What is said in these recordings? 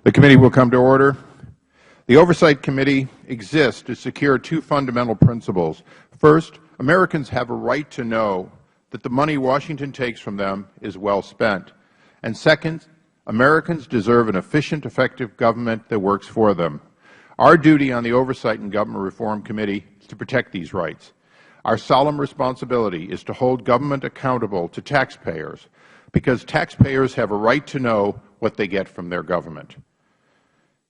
The committee will come to order. The Oversight Committee exists to secure two fundamental principles. First, Americans have a right to know that the money Washington takes from them is well spent. And second, Americans deserve an efficient, effective government that works for them. Our duty on the Oversight and Government Reform Committee is to protect these rights. Our solemn responsibility is to hold government accountable to taxpayers, because taxpayers have a right to know what they get from their government.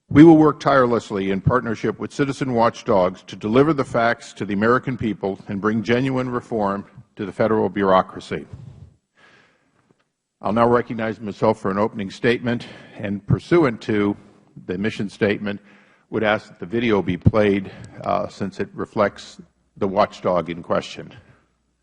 We will work tirelessly in partnership with citizen watchdogs to deliver the facts to the American people and bring genuine reform to the Federal bureaucracy. I will now recognize myself for an opening statement, and pursuant to the mission statement, would ask that the video be played since it reflects the watchdog in question.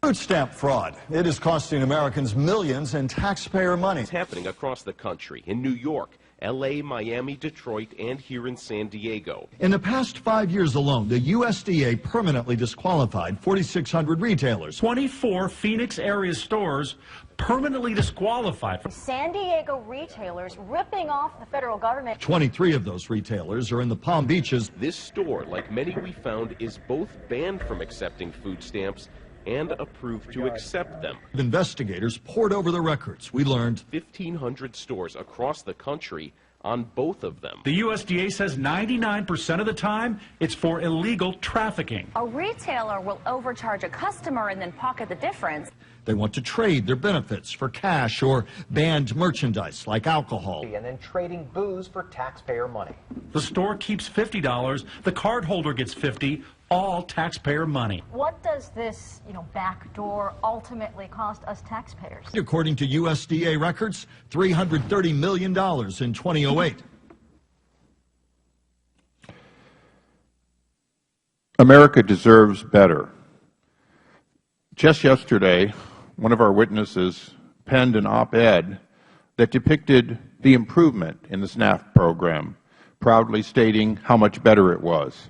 Food stamp fraud. It is costing Americans millions in taxpayer money. It's happening across the country, in New York, L.A., Miami, Detroit, and here in San Diego. In the past 5 years alone, the USDA permanently disqualified 4,600 retailers. 24 Phoenix area stores permanently disqualified. San Diego retailers ripping off the federal government. 23 of those retailers are in the Palm Beaches. This store, like many we found, is both banned from accepting food stamps and approved to accept them. Investigators poured over the records. We learned 1,500 stores across the country on both of them. The USDA says 99% of the time it's for illegal trafficking. A retailer will overcharge a customer and then pocket the difference. they want to trade their benefits for cash or banned merchandise like alcohol. And then trading booze for taxpayer money. The store keeps $50, the cardholder gets $50, all taxpayer money. What does this, backdoor ultimately cost us taxpayers? According to USDA records, $330 million in 2008. America deserves better. Just yesterday, one of our witnesses penned an op-ed that depicted the improvement in the SNAP program, proudly stating how much better it was.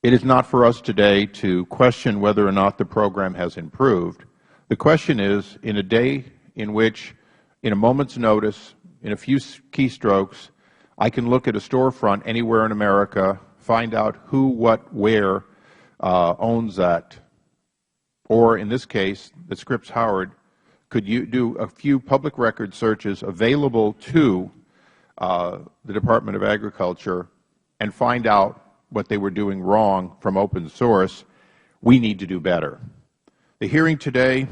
It is not for us today to question whether or not the program has improved. The question is, in a day in which, in a moment's notice, in a few keystrokes, I can look at a storefront anywhere in America, find out who, what, where owns that, or in this case, that Scripps Howard could do a few public record searches available to the Department of Agriculture and find out what they were doing wrong from open source. We need to do better. The hearing today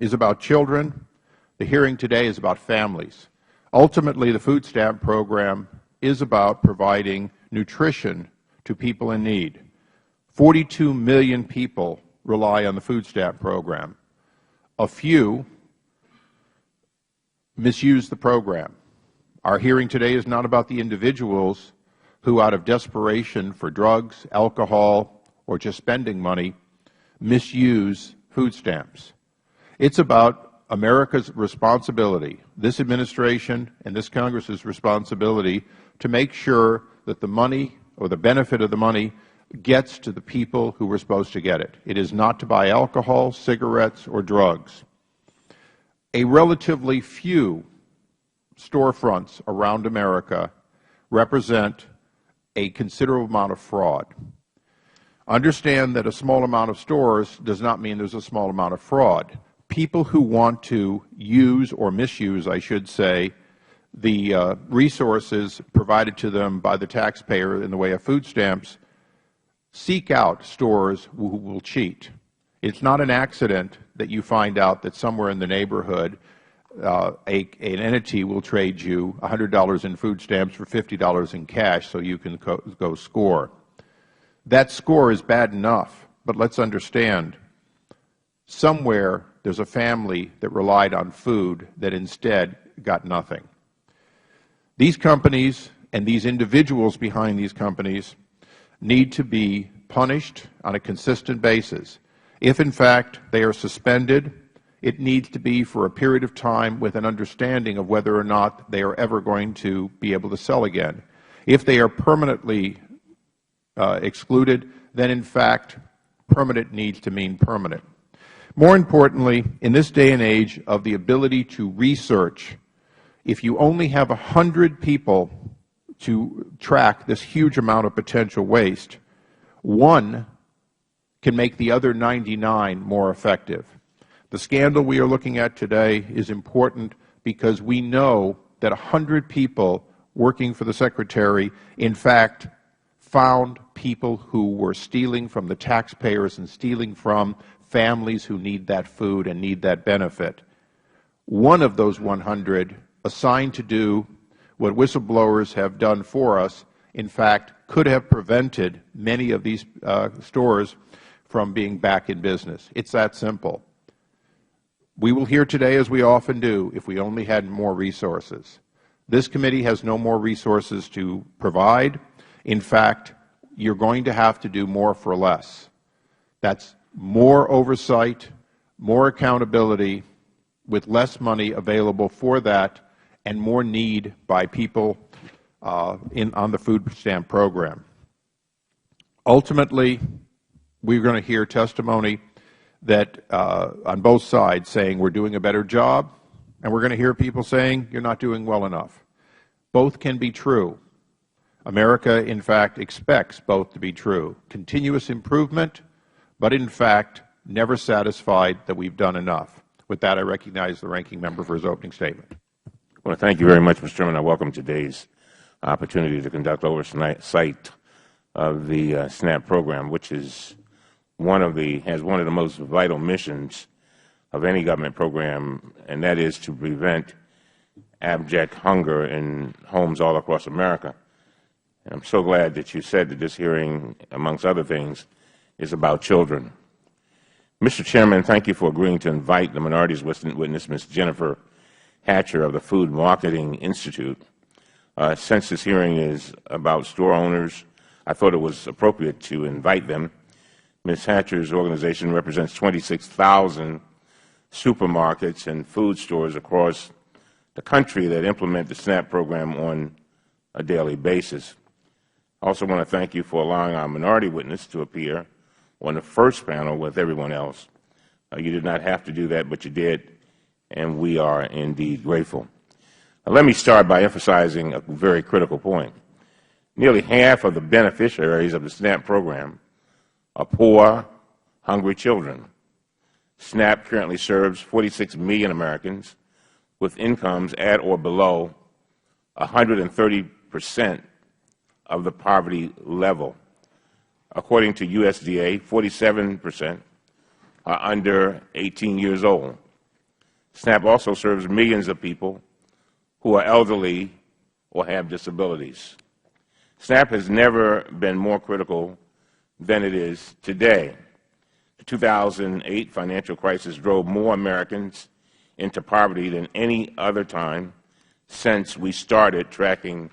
is about children. The hearing today is about families. Ultimately, the food stamp program is about providing nutrition to people in need. 42 million people rely on the food stamp program. A few misuse the program. Our hearing today is not about the individuals who, out of desperation for drugs, alcohol, or just spending money, misuse food stamps. It's about America's responsibility, this administration and this Congress's responsibility, to make sure that the money or the benefit of the money gets to the people who were supposed to get it. It is not to buy alcohol, cigarettes, or drugs. A relatively few storefronts around America represent a considerable amount of fraud. Understand that a small amount of stores does not mean there's a small amount of fraud. People who want to use, or misuse, I should say, the resources provided to them by the taxpayer in the way of food stamps seek out stores who will cheat. It's not an accident that you find out that somewhere in the neighborhood an entity will trade you $100 in food stamps for $50 in cash so you can go score. That score is bad enough, but let's understand, somewhere there's a family that relied on food that instead got nothing. These companies and these individuals behind these companies need to be punished on a consistent basis. If, in fact, they are suspended, it needs to be for a period of time with an understanding of whether or not they are ever going to be able to sell again. If they are permanently excluded, then, in fact, permanent needs to mean permanent. More importantly, in this day and age of the ability to research If you only have 100 people to track this huge amount of potential waste, one can make the other 99 more effective. The scandal we are looking at today is important because we know that 100 people working for the Secretary, in fact, found people who were stealing from the taxpayers and stealing from families who need that food and need that benefit. One of those 100 assigned to do what whistleblowers have done for us, in fact, could have prevented many of these stores from being back in business. It's that simple. We will hear today, as we often do, if we only had more resources. This committee has no more resources to provide. In fact, you're going to have to do more for less. That's more oversight, more accountability, with less money available for that, and more need by people on the food stamp program. Ultimately, we're going to hear testimony that on both sides saying we're doing a better job, and we're going to hear people saying you're not doing well enough. Both can be true. America, in fact, expects both to be true. Continuous improvement, but in fact, never satisfied that we've done enough. With that, I recognize the ranking member for his opening statement. Well, thank you very much, Mr. Chairman. I welcome today's opportunity to conduct oversight of the SNAP program, which is has one of the most vital missions of any government program, and that is to prevent abject hunger in homes all across America. And I'm so glad that you said that this hearing, amongst other things, is about children. Mr. Chairman, thank you for agreeing to invite the minority's witness, Ms. Jennifer Hatcher of the Food Marketing Institute. Since this hearing is about store owners, I thought it was appropriate to invite them. Ms. Hatcher's organization represents 26,000 supermarkets and food stores across the country that implement the SNAP program on a daily basis. I also want to thank you for allowing our minority witness to appear on the first panel with everyone else. You did not have to do that, but you did, and we are indeed grateful. Let me start by emphasizing a very critical point. Nearly half of the beneficiaries of the SNAP program are poor, hungry children. SNAP currently serves 46 million Americans with incomes at or below 130% of the poverty level. According to USDA, 47% are under 18 years old. SNAP also serves millions of people who are elderly or have disabilities. SNAP has never been more critical than it is today. The 2008 financial crisis drove more Americans into poverty than any other time since we started tracking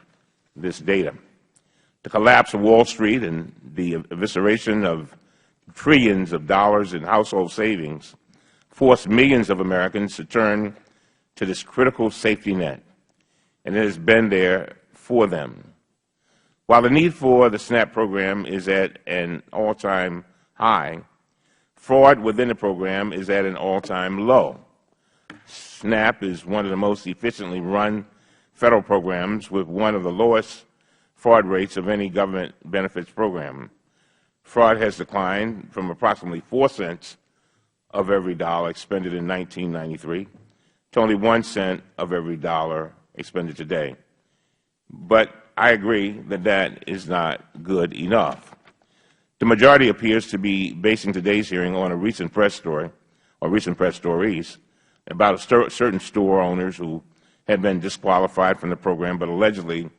this data. The collapse of Wall Street and the evisceration of trillions of dollars in household savings forced millions of Americans to turn to this critical safety net, and it has been there for them. While the need for the SNAP program is at an all-time high, fraud within the program is at an all-time low. SNAP is one of the most efficiently run federal programs with one of the lowest fraud rates of any government benefits program. Fraud has declined from approximately 4 cents of every dollar expended in 1993 to only 1 cent of every dollar expended today. But I agree that that is not good enough. The majority appears to be basing today's hearing on a recent press story, or recent press stories, about certain store owners who had been disqualified from the program but allegedly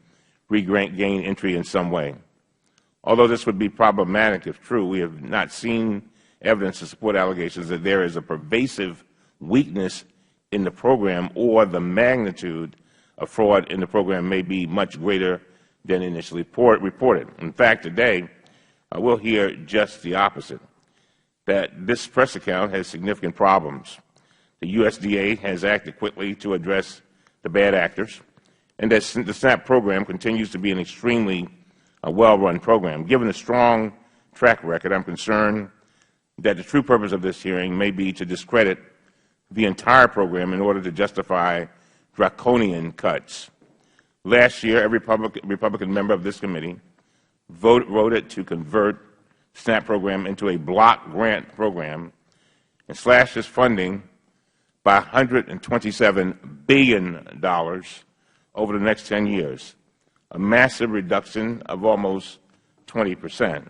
regained entry in some way. Although this would be problematic if true, we have not seen evidence to support allegations that there is a pervasive weakness in the program or the magnitude of fraud in the program may be much greater than initially reported. In fact, today, we'll hear just the opposite, that this press account has significant problems. The USDA has acted quickly to address the bad actors, and that the SNAP program continues to be an extremely well-run program. Given the strong track record, I'm concerned that the true purpose of this hearing may be to discredit the entire program in order to justify draconian cuts. Last year, every Republican member of this committee voted to convert SNAP program into a block grant program and slash its funding by $127 billion over the next 10 years, a massive reduction of almost 20%.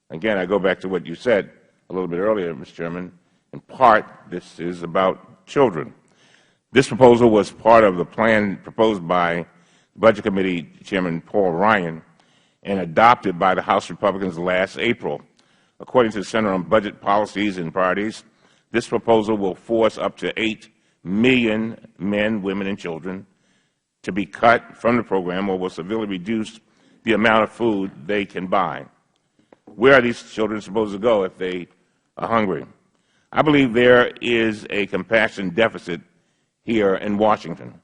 Again, I go back to what you said a little bit earlier, Mr. Chairman. In part, this is about children. This proposal was part of the plan proposed by Budget Committee Chairman Paul Ryan and adopted by the House Republicans last April. According to the Center on Budget Policies and Priorities, this proposal will force up to 8 million men, women, and children to be cut from the program or will severely reduce the amount of food they can buy. Where are these children supposed to go if they are hungry? I believe there is a compassion deficit here in Washington.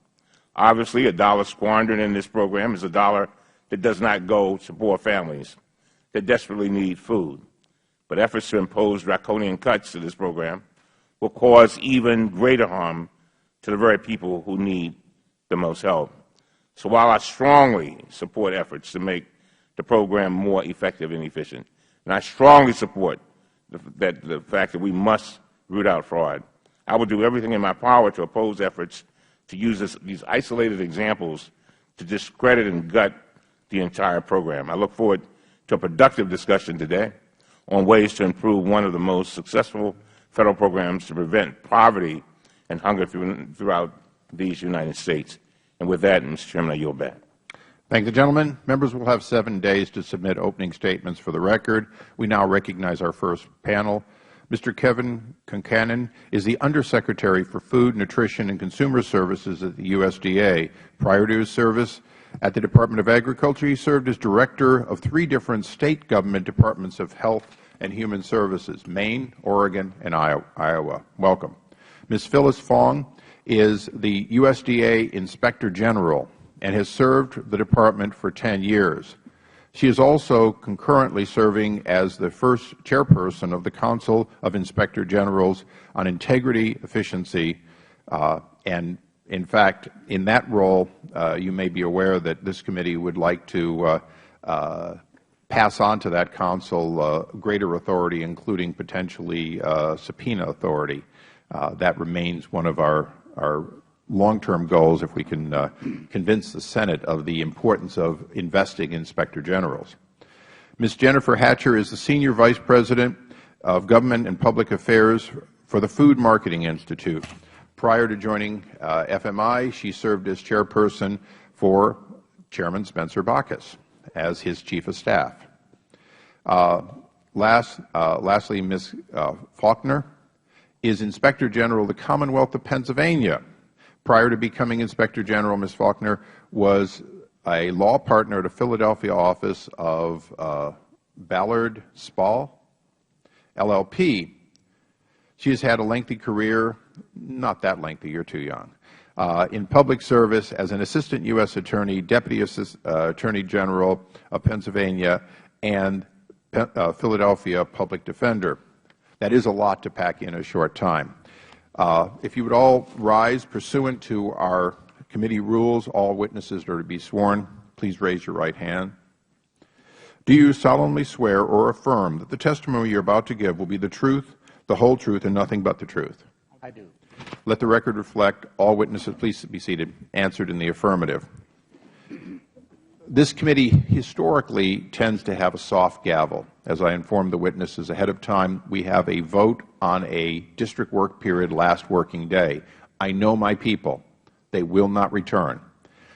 Obviously, a dollar squandered in this program is a dollar that does not go to poor families that desperately need food. But efforts to impose draconian cuts to this program will cause even greater harm to the very people who need the most help. So while I strongly support efforts to make the program more effective and efficient, and I strongly support the fact that we must root out fraud, I will do everything in my power to oppose efforts to use these isolated examples to discredit and gut the entire program. I look forward to a productive discussion today on ways to improve one of the most successful federal programs to prevent poverty and hunger throughout these United States. And with that, Mr. Chairman, I yield back. Thank the gentleman. Members will have 7 days to submit opening statements for the record. We now recognize our first panel. Mr. Kevin Concanon is the Undersecretary for Food, Nutrition, and Consumer Services at the USDA. Prior to his service at the Department of Agriculture, he served as Director of 3 different state government departments of Health and Human Services, Maine, Oregon, and Iowa. Welcome. Ms. Phyllis Fong is the USDA Inspector General and has served the Department for 10 years. She is also concurrently serving as the first chairperson of the Council of Inspector Generals on Integrity, Efficiency, and in fact, in that role, you may be aware that this committee would like to pass on to that Council greater authority, including potentially subpoena authority. That remains one of our long-term goals if we can convince the Senate of the importance of investing in Inspector Generals. Ms. Jennifer Hatcher is the Senior Vice President of Government and Public Affairs for the Food Marketing Institute. Prior to joining FMI, she served as chairperson for Chairman Spencer Bacchus as his Chief of Staff. Lastly, Ms. Faulkner is Inspector General of the Commonwealth of Pennsylvania. Prior to becoming Inspector General, Ms. Faulkner was a law partner at the Philadelphia office of Ballard Spall, LLP. She has had a lengthy career, not that lengthy, you're too young, in public service as an Assistant U.S. Attorney, Deputy Attorney General of Pennsylvania, and Philadelphia Public Defender. That is a lot to pack in a short time. If you would all rise pursuant to our committee rules, all witnesses are to be sworn. Please raise your right hand. Do you solemnly swear or affirm that the testimony you are about to give will be the truth, the whole truth, and nothing but the truth? I do. Let the record reflect all witnesses, please be seated, answered in the affirmative. This committee historically tends to have a soft gavel. As I informed the witnesses ahead of time, we have a vote on a district work period last working day. I know my people. They will not return.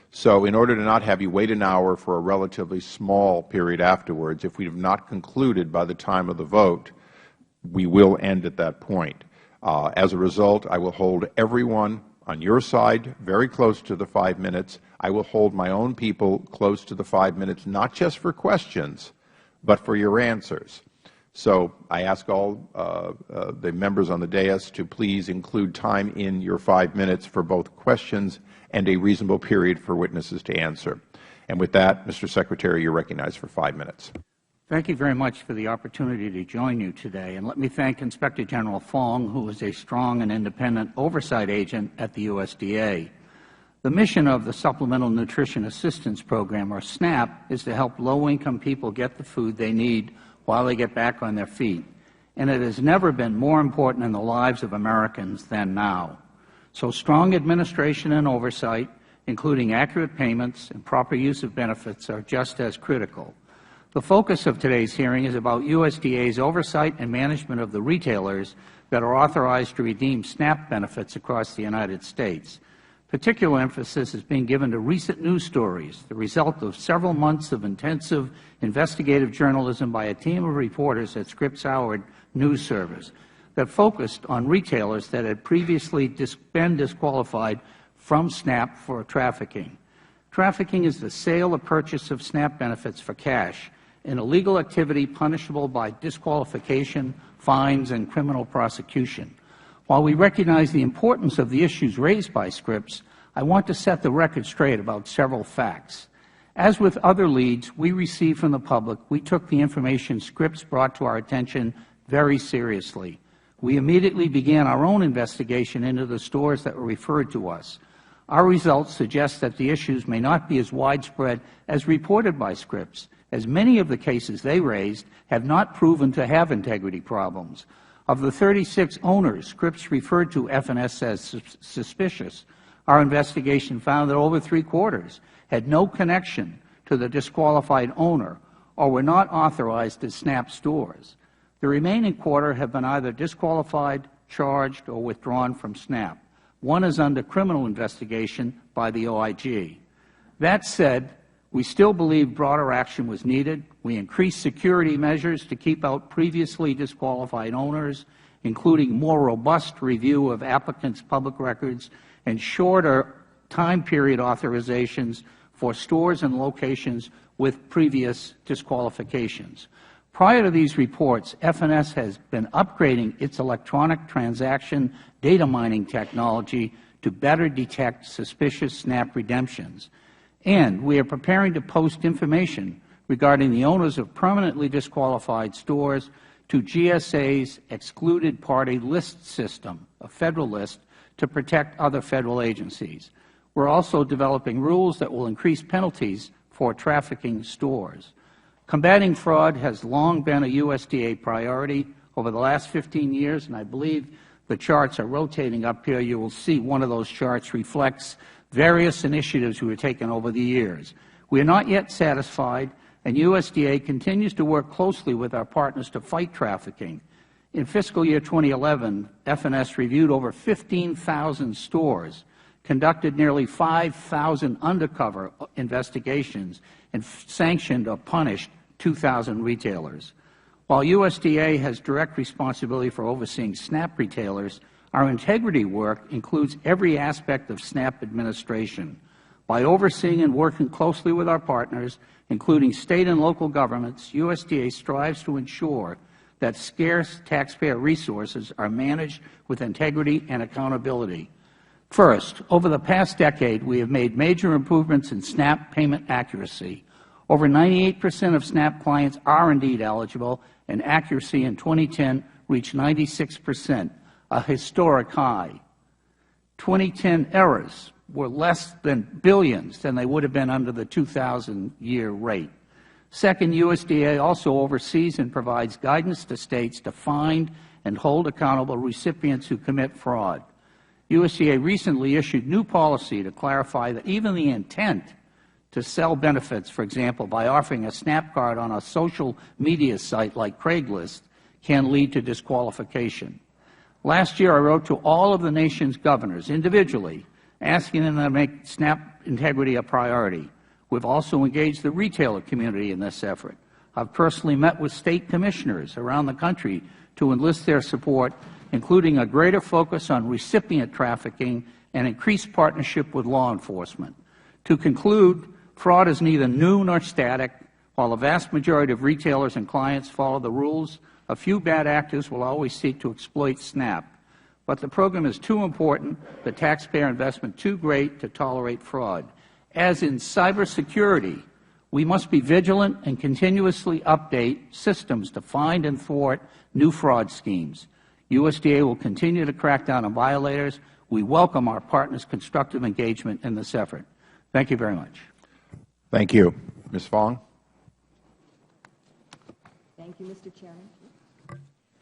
So in order to not have you wait an hour for a relatively small period afterwards, if we have not concluded by the time of the vote, we will end at that point. As a result, I will hold everyone on your side very close to the 5 minutes. I will hold my own people close to the 5 minutes, not just for questions, but for your answers. So I ask all the members on the dais to please include time in your 5 minutes for both questions and a reasonable period for witnesses to answer. And with that, Mr. Secretary, you are recognized for 5 minutes. Thank you very much for the opportunity to join you today. And let me thank Inspector General Fong, who is a strong and independent oversight agent at the USDA. The mission of the Supplemental Nutrition Assistance Program, or SNAP, is to help low-income people get the food they need while they get back on their feet. And it has never been more important in the lives of Americans than now. So strong administration and oversight, including accurate payments and proper use of benefits, are just as critical. The focus of today's hearing is about USDA's oversight and management of the retailers that are authorized to redeem SNAP benefits across the United States. Particular emphasis is being given to recent news stories, the result of several months of intensive investigative journalism by a team of reporters at Scripps Howard News Service that focused on retailers that had previously been disqualified from SNAP for trafficking. Trafficking is the sale or purchase of SNAP benefits for cash, an illegal activity punishable by disqualification, fines, and criminal prosecution. While we recognize the importance of the issues raised by Scripps, I want to set the record straight about several facts. As with other leads we received from the public, we took the information Scripps brought to our attention very seriously. We immediately began our own investigation into the stores that were referred to us. Our results suggest that the issues may not be as widespread as reported by Scripps, as many of the cases they raised have not proven to have integrity problems. Of the 36 owners Scripps referred to F&S as suspicious, our investigation found that over three-quarters had no connection to the disqualified owner or were not authorized as SNAP stores. The remaining quarter have been either disqualified, charged, or withdrawn from SNAP. One is under criminal investigation by the OIG. That said, we still believe broader action was needed. We increased security measures to keep out previously disqualified owners, including more robust review of applicants' public records and shorter time period authorizations for stores and locations with previous disqualifications. Prior to these reports, F&S has been upgrading its electronic transaction data mining technology to better detect suspicious SNAP redemptions. And we are preparing to post information regarding the owners of permanently disqualified stores to GSA's excluded party list system, a Federal list, to protect other Federal agencies. We are also developing rules that will increase penalties for trafficking stores. Combating fraud has long been a USDA priority over the last 15 years, and I believe the charts are rotating up here. You will see one of those charts reflects various initiatives we have taken over the years. We are not yet satisfied, and USDA continues to work closely with our partners to fight trafficking. In fiscal year 2011, F&S reviewed over 15,000 stores, conducted nearly 5,000 undercover investigations, and sanctioned or punished 2,000 retailers. While USDA has direct responsibility for overseeing SNAP retailers, our integrity work includes every aspect of SNAP administration. By overseeing and working closely with our partners, including state and local governments, USDA strives to ensure that scarce taxpayer resources are managed with integrity and accountability. First, over the past decade, we have made major improvements in SNAP payment accuracy. Over 98% of SNAP clients are indeed eligible, and accuracy in 2010 reached 96%. A historic high. 2010 errors were less than billions than they would have been under the 2000-year rate. Second, USDA also oversees and provides guidance to states to find and hold accountable recipients who commit fraud. USDA recently issued new policy to clarify that even the intent to sell benefits, for example, by offering a SNAP card on a social media site like Craigslist, can lead to disqualification. Last year, I wrote to all of the nation's governors individually, asking them to make SNAP integrity a priority. We have also engaged the retailer community in this effort. I have personally met with state commissioners around the country to enlist their support, including a greater focus on recipient trafficking and increased partnership with law enforcement. To conclude, fraud is neither new nor static. While the vast majority of retailers and clients follow the rules, a few bad actors will always seek to exploit SNAP. But the program is too important, the taxpayer investment too great to tolerate fraud. As in cybersecurity, we must be vigilant and continuously update systems to find and thwart new fraud schemes. USDA will continue to crack down on violators. We welcome our partners' constructive engagement in this effort. Thank you very much. Thank you. Ms. Fong. Thank you, Mr. Chairman.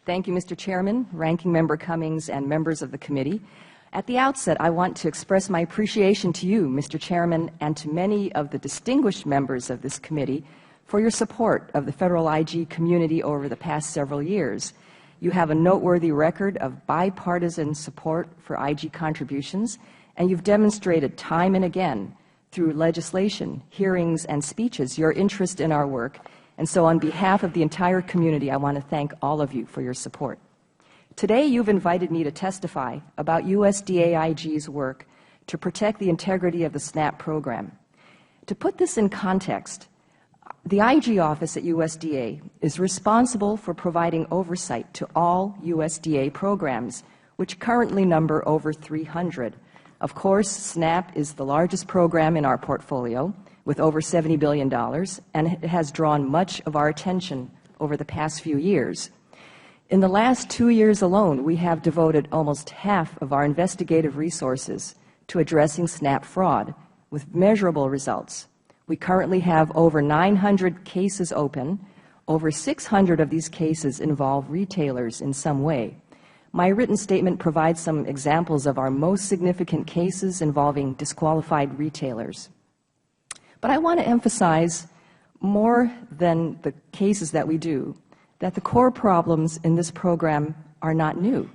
Thank you, Mr. Chairman, Ranking Member Cummings, and members of the committee. At the outset, I want to express my appreciation to you, Mr. Chairman, and to many of the distinguished members of this committee for your support of the federal IG community over the past several years. You have a noteworthy record of bipartisan support for IG contributions, and you've demonstrated time and again through legislation, hearings, and speeches your interest in our work. And so on behalf of the entire community, I want to thank all of you for your support. Today, you've invited me to testify about USDA IG's work to protect the integrity of the SNAP program. To put this in context, the IG office at USDA is responsible for providing oversight to all USDA programs, which currently number over 300. Of course, SNAP is the largest program in our portfolio, with over $70 billion, and it has drawn much of our attention over the past few years. In the last 2 years alone, we have devoted almost half of our investigative resources to addressing SNAP fraud, with measurable results. We currently have over 900 cases open. Over 600 of these cases involve retailers in some way. My written statement provides some examples of our most significant cases involving disqualified retailers. But I want to emphasize, more than the cases that we do, that the core problems in this program are not new.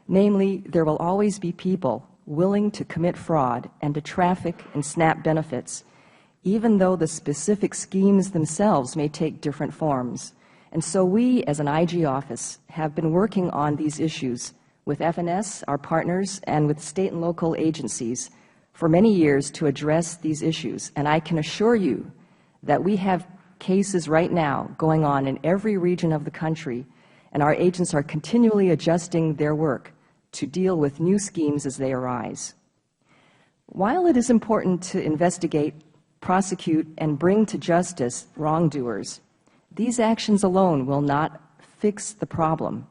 Namely, there will always be people willing to commit fraud and to traffic in SNAP benefits, even though the specific schemes themselves may take different forms. And so we, as an IG office, have been working on these issues with FNS, our partners, and with state and local agencies for many years to address these issues. And I can assure you that we have cases right now going on in every region of the country, and our agents are continually adjusting their work to deal with new schemes as they arise. While it is important to investigate, prosecute, and bring to justice wrongdoers, these actions alone will not fix the problem.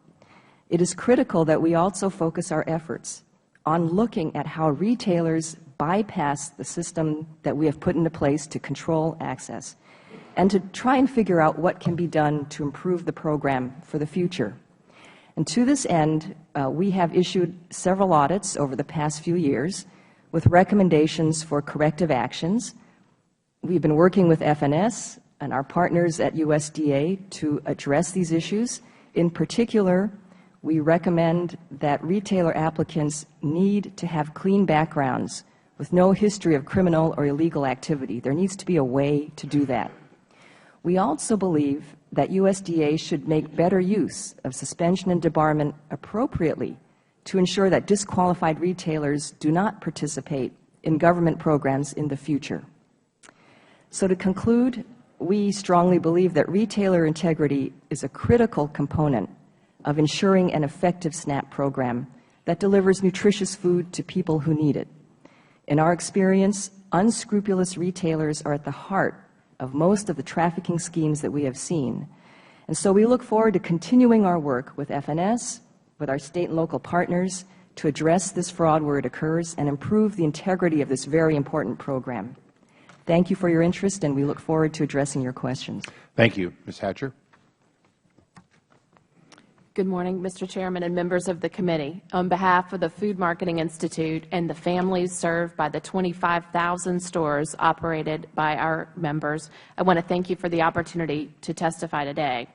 It is critical that we also focus our efforts on looking at how retailers bypass the system that we have put into place to control access, and to try and figure out what can be done to improve the program for the future. And to this end, we have issued several audits over the past few years with recommendations for corrective actions. We've been working with FNS and our partners at USDA to address these issues. In particular, we recommend that retailer applicants need to have clean backgrounds with no history of criminal or illegal activity. There needs to be a way to do that. We also believe that USDA should make better use of suspension and debarment appropriately to ensure that disqualified retailers do not participate in government programs in the future. So to conclude, we strongly believe that retailer integrity is a critical component of ensuring an effective SNAP program that delivers nutritious food to people who need it. In our experience, unscrupulous retailers are at the heart of most of the trafficking schemes that we have seen. And so we look forward to continuing our work with FNS, with our state and local partners, to address this fraud where it occurs and improve the integrity of this very important program. Thank you for your interest, and we look forward to addressing your questions. Thank you. Ms. Hatcher. Good morning, Mr. Chairman and members of the committee. On behalf of the Food Marketing Institute and the families served by the 25,000 stores operated by our members, I want to thank you for the opportunity to testify today.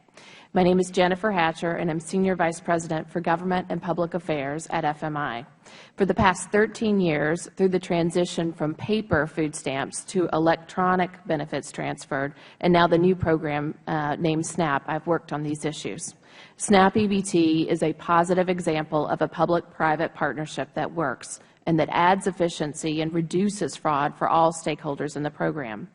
My name is Jennifer Hatcher, and I'm Senior Vice President for Government and Public Affairs at FMI. For the past 13 years, through the transition from paper food stamps to electronic benefits transferred, and now the new program named SNAP, I've worked on these issues. SNAP EBT is a positive example of a public-private partnership that works and that adds efficiency and reduces fraud for all stakeholders in the program.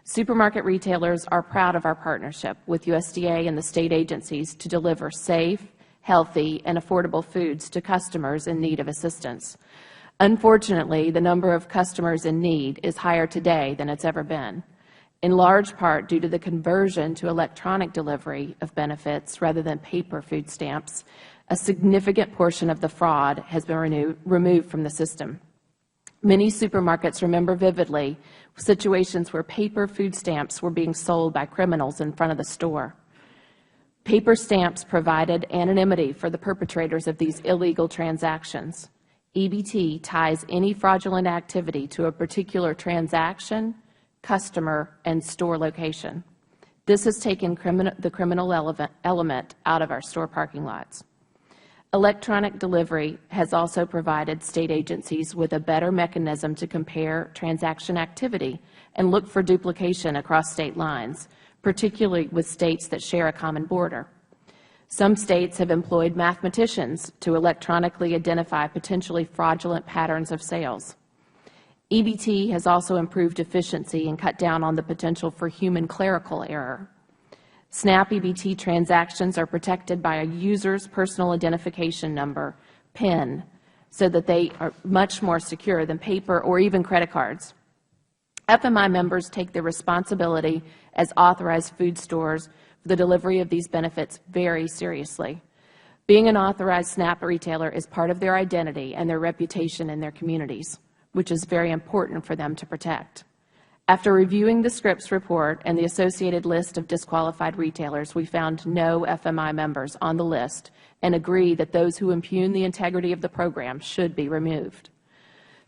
Supermarket retailers are proud of our partnership with USDA and the state agencies to deliver safe, healthy, and affordable foods to customers in need of assistance. Unfortunately, the number of customers in need is higher today than it's ever been, in large part due to the conversion to electronic delivery of benefits rather than paper food stamps. A significant portion of the fraud has been removed from the system. Many supermarkets remember vividly situations where paper food stamps were being sold by criminals in front of the store. Paper stamps provided anonymity for the perpetrators of these illegal transactions. EBT ties any fraudulent activity to a particular transaction, customer, and store location. This has taken the criminal element out of our store parking lots. Electronic delivery has also provided state agencies with a better mechanism to compare transaction activity and look for duplication across state lines, particularly with states that share a common border. Some states have employed mathematicians to electronically identify potentially fraudulent patterns of sales. EBT has also improved efficiency and cut down on the potential for human clerical error. SNAP EBT transactions are protected by a user's personal identification number, PIN, so that they are much more secure than paper or even credit cards. FMI members take their responsibility as authorized food stores for the delivery of these benefits very seriously. Being an authorized SNAP retailer is part of their identity and their reputation in their communities, which is very important for them to protect. After reviewing the Scripps report and the associated list of disqualified retailers, we found no FMI members on the list and agree that those who impugn the integrity of the program should be removed.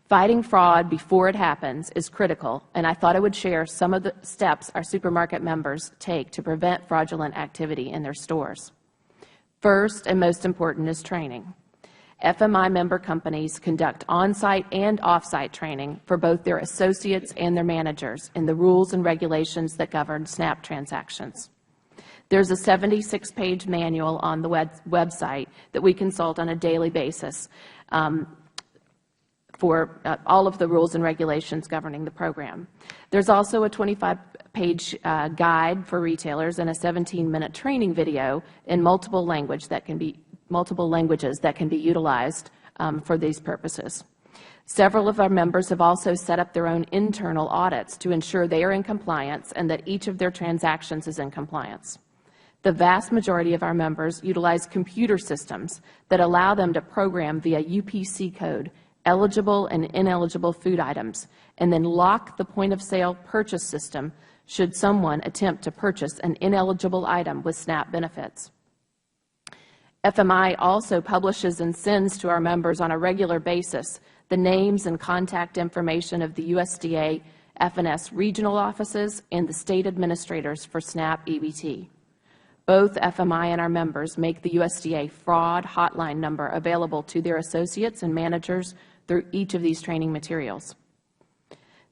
Fighting fraud before it happens is critical, and I thought I would share some of the steps our supermarket members take to prevent fraudulent activity in their stores. First and most important is training. FMI member companies conduct on-site and off-site training for both their associates and their managers in the rules and regulations that govern SNAP transactions. There's a 76-page manual on the website that we consult on a daily basis for all of the rules and regulations governing the program. There's also a 25-page guide for retailers and a 17-minute training video in multiple languages that can be utilized for these purposes. Several of our members have also set up their own internal audits to ensure they are in compliance and that each of their transactions is in compliance. The vast majority of our members utilize computer systems that allow them to program via UPC code eligible and ineligible food items, and then lock the point-of-sale purchase system should someone attempt to purchase an ineligible item with SNAP benefits. FMI also publishes and sends to our members on a regular basis the names and contact information of the USDA FNS regional offices and the state administrators for SNAP EBT. Both FMI and our members make the USDA fraud hotline number available to their associates and managers through each of these training materials.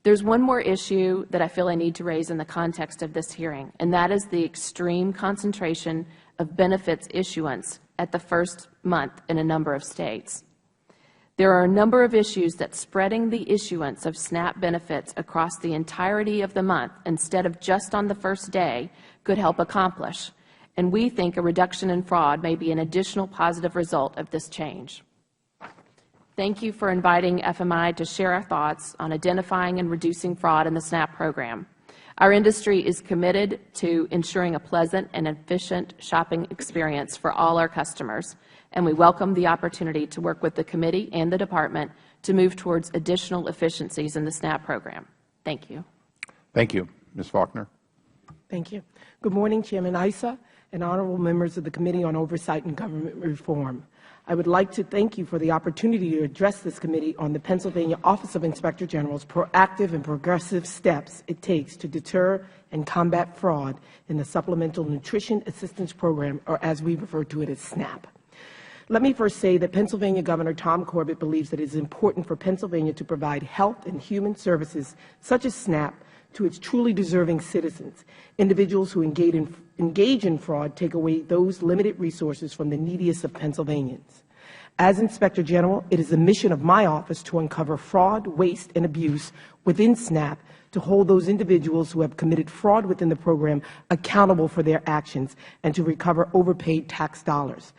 There's one more issue that I feel I need to raise in the context of this hearing, and that is the extreme concentration of benefits issuance at the first month in a number of states. There are a number of issues that spreading the issuance of SNAP benefits across the entirety of the month instead of just on the first day could help accomplish, and we think a reduction in fraud may be an additional positive result of this change. Thank you for inviting FMI to share our thoughts on identifying and reducing fraud in the SNAP program. Our industry is committed to ensuring a pleasant and efficient shopping experience for all our customers, and we welcome the opportunity to work with the committee and the Department to move towards additional efficiencies in the SNAP program. Thank you. Thank you. Ms. Faulkner. Thank you. Good morning, Chairman Issa and honorable members of the Committee on Oversight and Government Reform. I would like to thank you for the opportunity to address this committee on the Pennsylvania Office of Inspector General's proactive and progressive steps it takes to deter and combat fraud in the Supplemental Nutrition Assistance Program, or as we refer to it as SNAP. Let me first say that Pennsylvania Governor Tom Corbett believes that it is important for Pennsylvania to provide health and human services such as SNAP to its truly deserving citizens. Individuals who engage in fraud take away those limited resources from the neediest of Pennsylvanians. As Inspector General, it is the mission of my office to uncover fraud, waste, and abuse within SNAP, to hold those individuals who have committed fraud within the program accountable for their actions, and to recover overpaid tax dollars.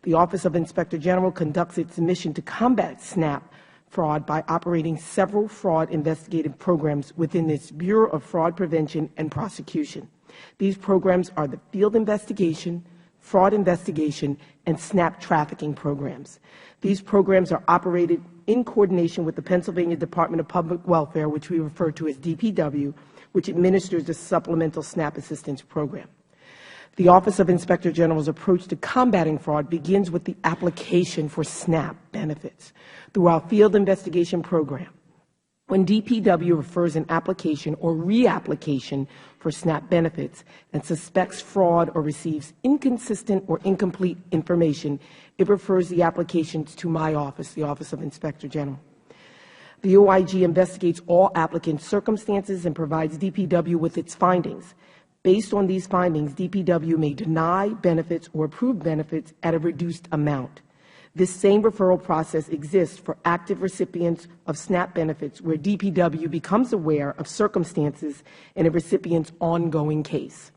The Office of Inspector General conducts its mission to combat SNAP fraud by operating several fraud investigative programs within its Bureau of Fraud Prevention and Prosecution. These programs are the Field Investigation, fraud investigation, and SNAP trafficking programs. These programs are operated in coordination with the Pennsylvania Department of Public Welfare, which we refer to as DPW, which administers the Supplemental SNAP Assistance Program. The Office of Inspector General's approach to combating fraud begins with the application for SNAP benefits through our field investigation program. When DPW refers an application or reapplication for SNAP benefits and suspects fraud or receives inconsistent or incomplete information, it refers the applications to my office, the Office of Inspector General. The OIG investigates all applicants' circumstances and provides DPW with its findings. Based on these findings, DPW may deny benefits or approve benefits at a reduced amount. This same referral process exists for active recipients of SNAP benefits, where DPW becomes aware of circumstances in a recipient's ongoing case.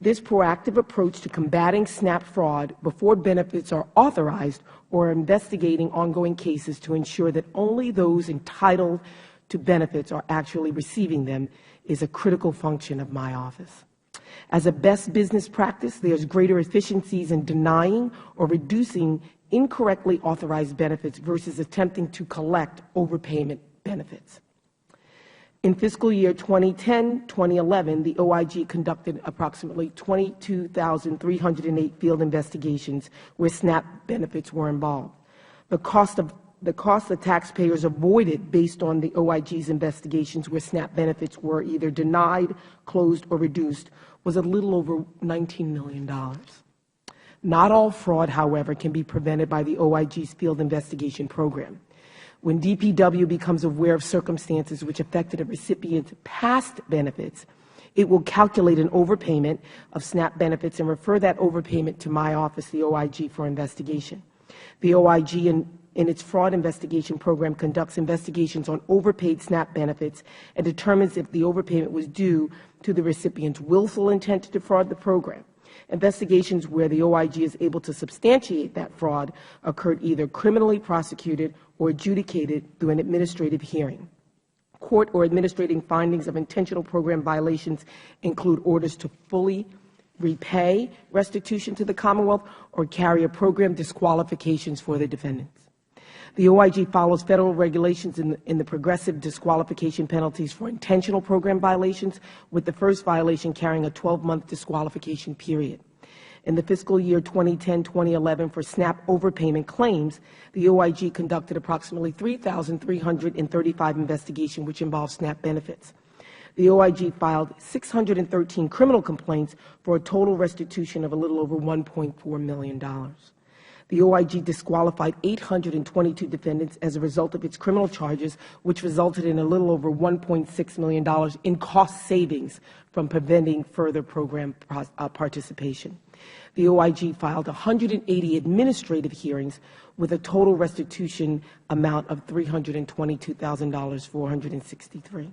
This proactive approach to combating SNAP fraud before benefits are authorized or investigating ongoing cases to ensure that only those entitled to benefits are actually receiving them is a critical function of my office. As a best business practice, there is greater efficiencies in denying or reducing incorrectly authorized benefits versus attempting to collect overpayment benefits. In fiscal year 2010-2011, the OIG conducted approximately 22,308 field investigations where SNAP benefits were involved. The cost the taxpayers avoided based on the OIG's investigations where SNAP benefits were either denied, closed, or reduced was a little over $19 million. Not all fraud, however, can be prevented by the OIG's field investigation program. When DPW becomes aware of circumstances which affected a recipient's past benefits, it will calculate an overpayment of SNAP benefits and refer that overpayment to my office, the OIG, for investigation. The OIG, in its fraud investigation program, conducts investigations on overpaid SNAP benefits and determines if the overpayment was due to the recipient's willful intent to defraud the program. Investigations where the OIG is able to substantiate that fraud occurred either criminally prosecuted or adjudicated through an administrative hearing. Court or administrative findings of intentional program violations include orders to fully repay restitution to the Commonwealth or carry a program disqualifications for the defendants. The OIG follows federal regulations in the progressive disqualification penalties for intentional program violations, with the first violation carrying a 12-month disqualification period. In the fiscal year 2010-2011 for SNAP overpayment claims, the OIG conducted approximately 3,335 investigations which involved SNAP benefits. The OIG filed 613 criminal complaints for a total restitution of a little over $1.4 million. The OIG disqualified 822 defendants as a result of its criminal charges, which resulted in a little over $1.6 million in cost savings from preventing further program participation. The OIG filed 180 administrative hearings with a total restitution amount of $322,463.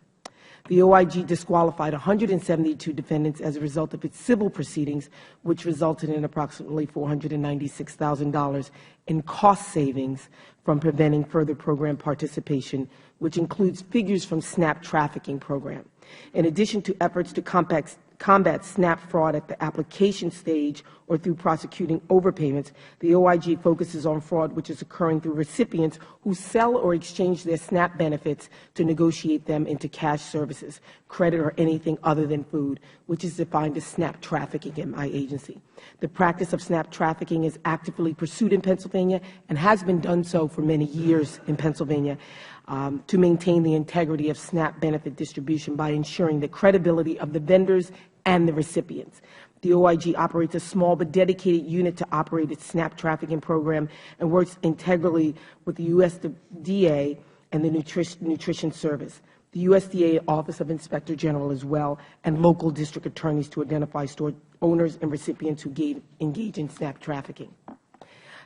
The OIG disqualified 172 defendants as a result of its civil proceedings, which resulted in approximately $496,000 in cost savings from preventing further program participation, which includes figures from SNAP trafficking program. In addition to efforts to combat SNAP fraud at the application stage or through prosecuting overpayments, the OIG focuses on fraud which is occurring through recipients who sell or exchange their SNAP benefits to negotiate them into cash services, credit, or anything other than food, which is defined as SNAP trafficking in my agency. The practice of SNAP trafficking is actively pursued in Pennsylvania and has been done so for many years in Pennsylvania to maintain the integrity of SNAP benefit distribution by ensuring the credibility of the vendors and the recipients. The OIG operates a small but dedicated unit to operate its SNAP trafficking program and works integrally with the USDA and the Nutrition Service, the USDA Office of Inspector General as well, and local district attorneys to identify store owners and recipients who engage in SNAP trafficking.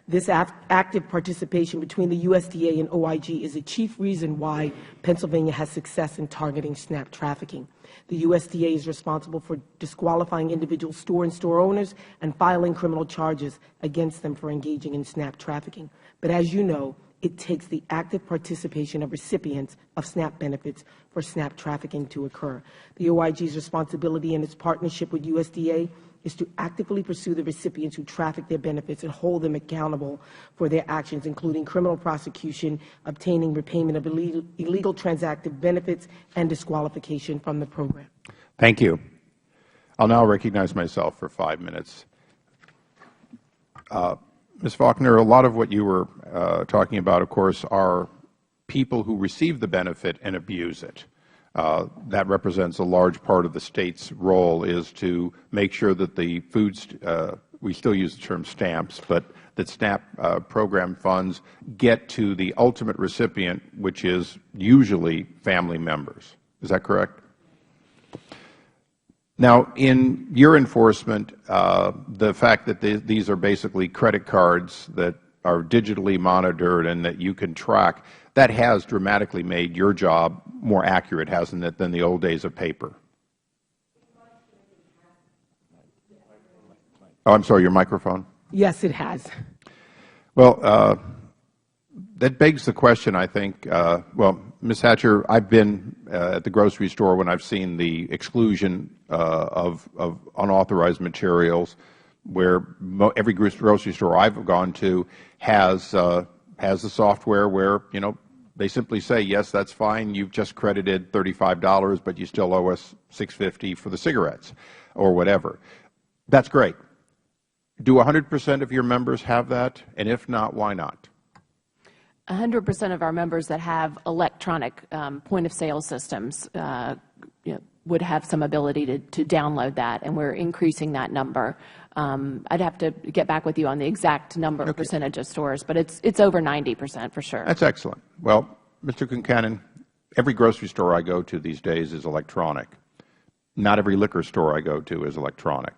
This active participation between the USDA and OIG is a chief reason why Pennsylvania has success in targeting SNAP trafficking. The USDA is responsible for disqualifying individual store owners and filing criminal charges against them for engaging in SNAP trafficking. But as you know, it takes the active participation of recipients of SNAP benefits for SNAP trafficking to occur. The OIG's responsibility in its partnership with USDA is to actively pursue the recipients who traffic their benefits and hold them accountable for their actions, including criminal prosecution, obtaining repayment of illegal transactive benefits, and disqualification from the program. Thank you. I'll now recognize myself for 5 minutes. Ms. Faulkner, a lot of what you were talking about, of course, are people who receive the benefit and abuse it. That represents a large part of the State's role, is to make sure that the we still use the term stamps, but that SNAP program funds get to the ultimate recipient, which is usually family members. Is that correct? Now, in your enforcement, the fact that these are basically credit cards that are digitally monitored and that you can track, that has dramatically made your job more accurate, hasn't it, than the old days of paper? Oh, I'm sorry, your microphone? Yes, it has. Well, that begs the question, I think. Well, Ms. Hatcher, I've been at the grocery store when I've seen the exclusion of unauthorized materials, where every grocery store I've gone to has the software where, you know, they simply say, yes, that's fine, you've just credited $35, but you still owe us $6.50 for the cigarettes or whatever. That's great. Do 100% of your members have that? And if not, why not? 100% of our members that have electronic point-of-sale systems would have some ability to download that, and we're increasing that number. I'd have to get back with you on the exact number, percentage of stores, but it's over 90% for sure. That's excellent. Well, Mr. Concannon, every grocery store I go to these days is electronic. Not every liquor store I go to is electronic.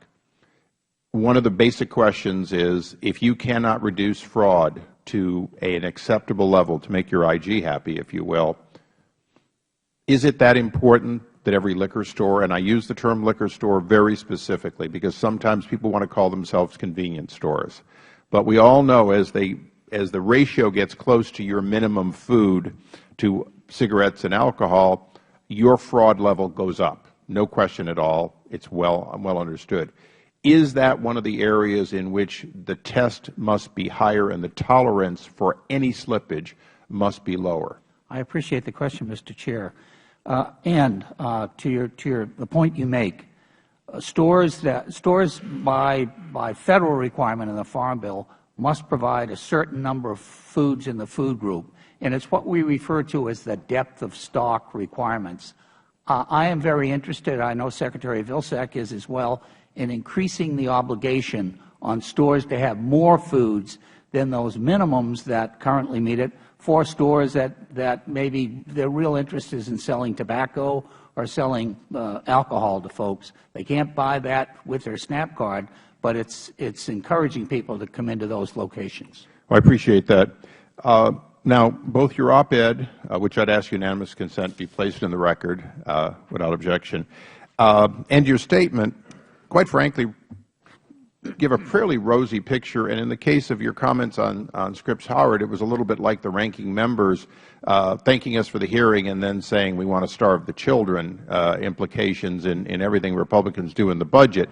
One of the basic questions is, if you cannot reduce fraud to an acceptable level to make your IG happy, if you will, is it that important that every liquor store, and I use the term liquor store very specifically because sometimes people want to call themselves convenience stores, but we all know as the ratio gets close to your minimum food to cigarettes and alcohol, your fraud level goes up. No question at all. It's well understood. Is that one of the areas in which the test must be higher and the tolerance for any slippage must be lower? I appreciate the question, Mr. Chair. And to the point you make, stores by Federal requirement in the Farm Bill must provide a certain number of foods in the food group, and it's what we refer to as the depth of stock requirements. I am very interested, I know Secretary Vilsack is as well, in increasing the obligation on stores to have more foods than those minimums that currently meet it, for stores that maybe their real interest is in selling tobacco or selling alcohol to folks. They can't buy that with their SNAP card, but it's encouraging people to come into those locations. Well, I appreciate that. Now, both your op-ed, which I'd ask unanimous consent be placed in the record without objection, and your statement, quite frankly, give a fairly rosy picture. And in the case of your comments on Scripps Howard, it was a little bit like the ranking members thanking us for the hearing and then saying we want to starve the children, implications in everything Republicans do in the budget.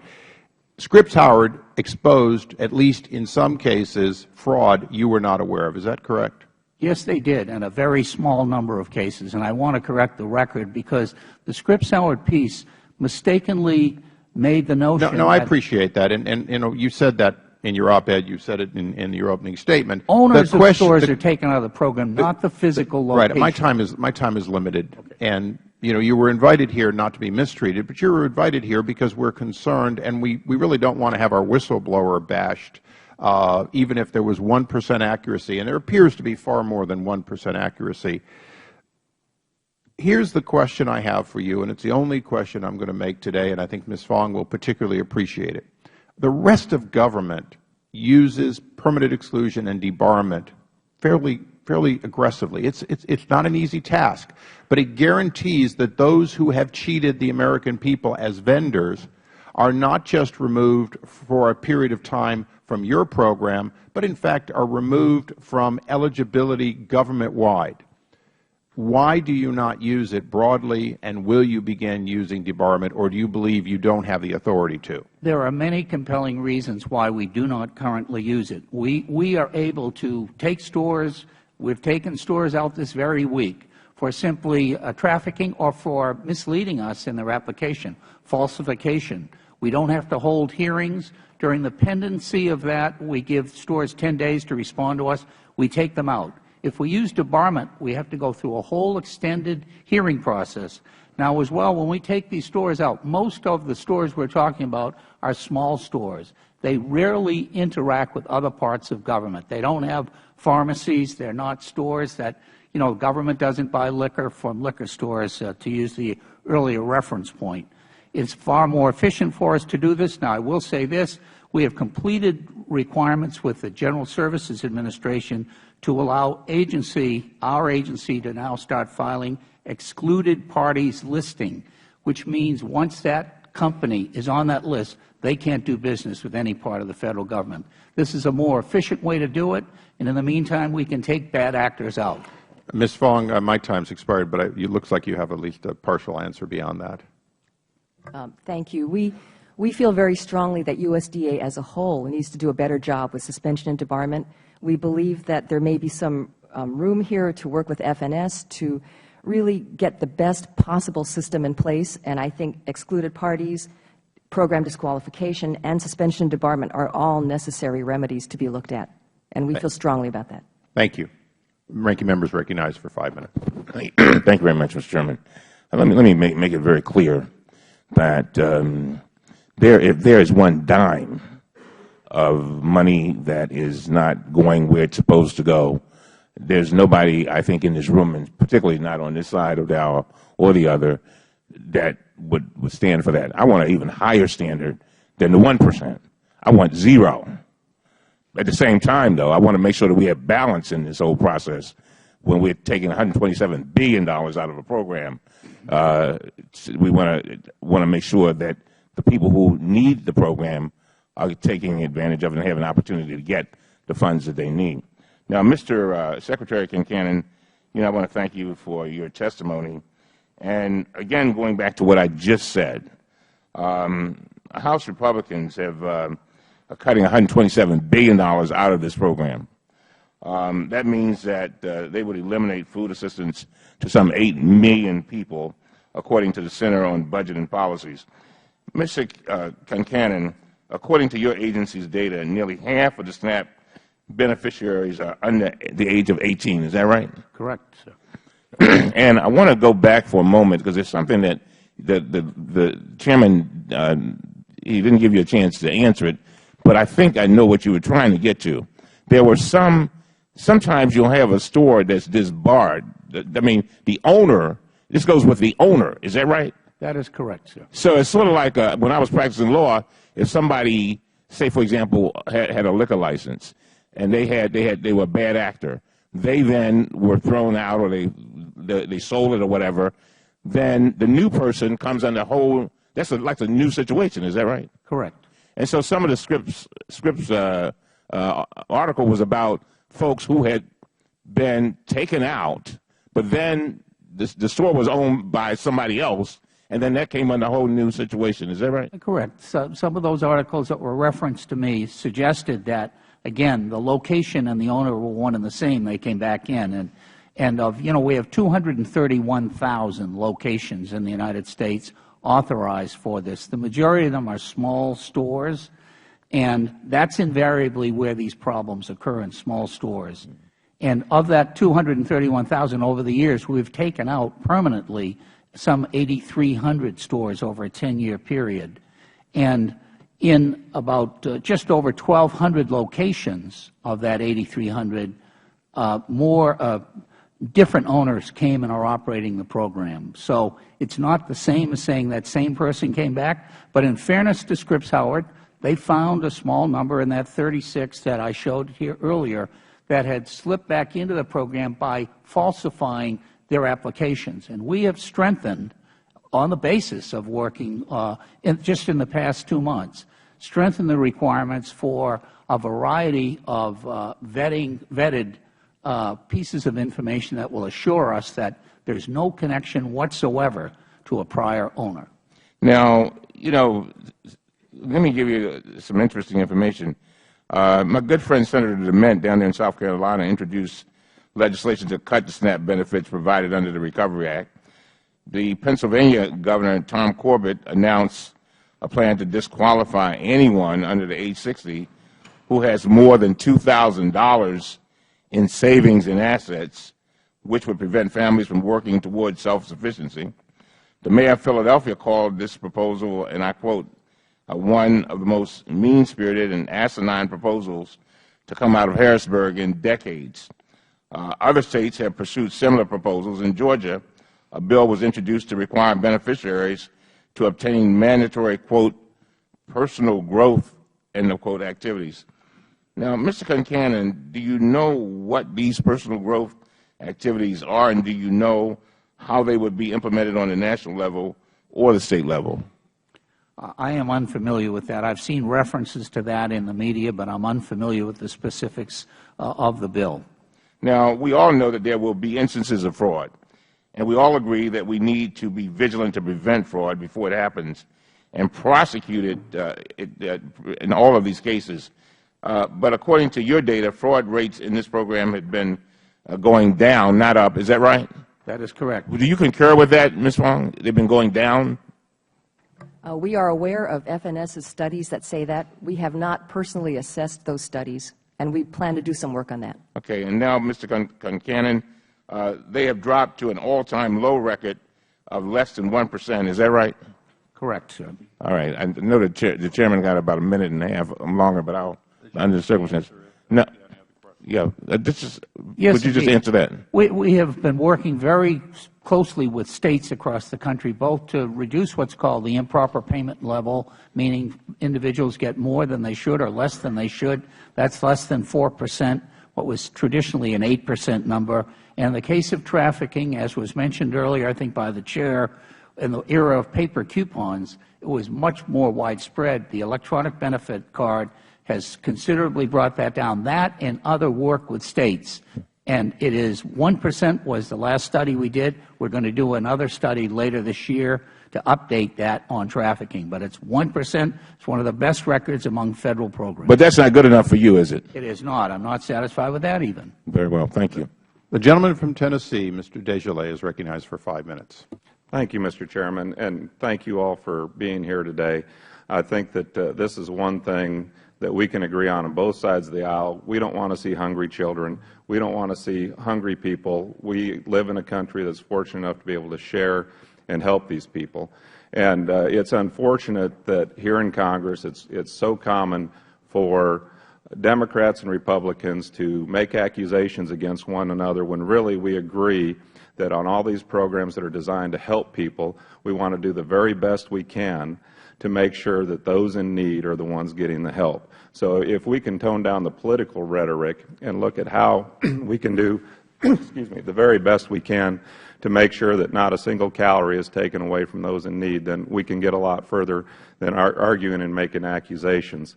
Scripps Howard exposed, at least in some cases, fraud you were not aware of. Is that correct? Yes, they did, in a very small number of cases. And I want to correct the record because the Scripps Howard piece mistakenly made the notion. No, I appreciate that, and you know, you said that in your op-ed. You said it in your opening statement. Owners of stores are taken out of the program, not the physical location. Right. My time is limited, and you know, you were invited here not to be mistreated, but you were invited here because we're concerned, and we really don't want to have our whistleblower bashed, even if there was 1% accuracy, and there appears to be far more than 1% accuracy. Here's the question I have for you, and it's the only question I'm going to make today, and I think Ms. Fong will particularly appreciate it. The rest of government uses permanent exclusion and debarment fairly aggressively. It's not an easy task, but it guarantees that those who have cheated the American people as vendors are not just removed for a period of time from your program, but in fact are removed from eligibility government-wide. Why do you not use it broadly, and will you begin using debarment, or do you believe you don't have the authority to? There are many compelling reasons why we do not currently use it. We are able to take stores. We've taken stores out this very week for simply trafficking or for misleading us in their application, falsification. We don't have to hold hearings. During the pendency of that, we give stores 10 days to respond to us. We take them out. If we use debarment, we have to go through a whole extended hearing process. Now, as well, when we take these stores out, most of the stores we're talking about are small stores. They rarely interact with other parts of government. They don't have pharmacies. They're not stores that, government doesn't buy liquor from liquor stores, to use the earlier reference point. It's far more efficient for us to do this. Now, I will say this. We have completed requirements with the General Services Administration to allow our agency to now start filing excluded parties listing, which means once that company is on that list, they can't do business with any part of the Federal Government. This is a more efficient way to do it, and in the meantime, we can take bad actors out. Ms. Fong, my time's expired, but it looks like you have at least a partial answer beyond that. Thank you. We feel very strongly that USDA as a whole needs to do a better job with suspension and debarment. We believe that there may be some room here to work with FNS to really get the best possible system in place, and I think excluded parties, program disqualification, and suspension and debarment are all necessary remedies to be looked at, and we feel strongly about that. Thank you. Ranking member is recognized for 5 minutes. Thank you very much, Mr. Chairman. Let me make it very clear that if there is one dime of money that is not going where it's supposed to go, there's nobody, I think, in this room, and particularly not on this side of the aisle or the other, that would stand for that. I want an even higher standard than the 1%. I want 0. At the same time, though, I want to make sure that we have balance in this whole process. When we're taking $127 billion out of a program, we want to make sure that the people who need the program are taking advantage of it and have an opportunity to get the funds that they need. Now, Mr. Secretary Concanon, I want to thank you for your testimony. And again, going back to what I just said, House Republicans are cutting $127 billion out of this program. That means that they would eliminate food assistance to some 8 million people, according to the Center on Budget and Policies. Mr. Concanon, according to your agency's data, nearly half of the SNAP beneficiaries are under the age of 18. Is that right? Correct, sir. And I want to go back for a moment, because there's something that the Chairman, he didn't give you a chance to answer it, but I think I know what you were trying to get to. There were sometimes you'll have a store that's disbarred. I mean, the owner, this goes with the owner. Is that right? That is correct, sir. So it's sort of like when I was practicing law, if somebody, say for example, had a liquor license and they were a bad actor, they then were thrown out, or they sold it or whatever, then the new person comes under that's like a new situation. Is that right? Correct. And so some of the Scripps article was about folks who had been taken out, but then the store was owned by somebody else, and then that came under a whole new situation. Is that right? Correct. So some of those articles that were referenced to me suggested that, again, the location and the owner were one and the same. They came back in. And we have 231,000 locations in the United States authorized for this. The majority of them are small stores, and that's invariably where these problems occur, in small stores. And of that 231,000 over the years, we've taken out permanently some 8,300 stores over a 10-year period. And in about just over 1,200 locations of that 8,300, more different owners came and are operating the program. So it's not the same as saying that same person came back, but in fairness to Scripps Howard, they found a small number in that 36 that I showed here earlier that had slipped back into the program by falsifying their applications. And we have strengthened, on the basis of working just in the past 2 months, strengthened the requirements for a variety of vetted pieces of information that will assure us that there's no connection whatsoever to a prior owner. Now, let me give you some interesting information. My good friend Senator DeMint down there in South Carolina introduced legislation to cut the SNAP benefits provided under the Recovery Act. The Pennsylvania Governor, Tom Corbett, announced a plan to disqualify anyone under the age 60 who has more than $2,000 in savings and assets, which would prevent families from working towards self-sufficiency. The mayor of Philadelphia called this proposal, and I quote, one of the most mean-spirited and asinine proposals to come out of Harrisburg in decades. Other states have pursued similar proposals. In Georgia, a bill was introduced to require beneficiaries to obtain mandatory, quote, personal growth, end of quote, activities. Now, Mr. Concanon, do you know what these personal growth activities are, and do you know how they would be implemented on the national level or the state level? I am unfamiliar with that. I've seen references to that in the media, but I'm unfamiliar with the specifics of the bill. Now, we all know that there will be instances of fraud, and we all agree that we need to be vigilant to prevent fraud before it happens and prosecute it in all of these cases. But according to your data, fraud rates in this program have been going down, not up. Is that right? That is correct. Do you concur with that, Ms. Fong? They've been going down? We are aware of FNS's studies that say that. We have not personally assessed those studies, and we plan to do some work on that. Okay. And now, Mr. Concanon, they have dropped to an all-time low record of less than 1%. Is that right? Correct, sir. All right. I know the chairman got about a minute and a half longer, but I'll, under the circumstances. No. Yeah. Yes, would you just answer that? We have been working very closely with states across the country, both to reduce what's called the improper payment level, meaning individuals get more than they should or less than they should. That's less than 4%, what was traditionally an 8% number. And in the case of trafficking, as was mentioned earlier, I think by the Chair, in the era of paper coupons, it was much more widespread. The electronic benefit card has considerably brought that down. That and other work with states. And it is 1% was the last study we did. We're going to do another study later this year to update that on trafficking. But it's 1%. It's one of the best records among Federal programs. But that's not good enough for you, is it? It is not. I'm not satisfied with that even. Very well. Thank you. The gentleman from Tennessee, Mr. Desjardins, is recognized for 5 minutes. Thank you, Mr. Chairman, and thank you all for being here today. I think that this is one thing that we can agree on both sides of the aisle. We don't want to see hungry children. We don't want to see hungry people. We live in a country that's fortunate enough to be able to share and help these people. And it's unfortunate that here in Congress it's so common for Democrats and Republicans to make accusations against one another when really we agree that on all these programs that are designed to help people, we want to do the very best we can to make sure that those in need are the ones getting the help. So if we can tone down the political rhetoric and look at how we can do excuse me, the very best we can to make sure that not a single calorie is taken away from those in need, then we can get a lot further than arguing and making accusations.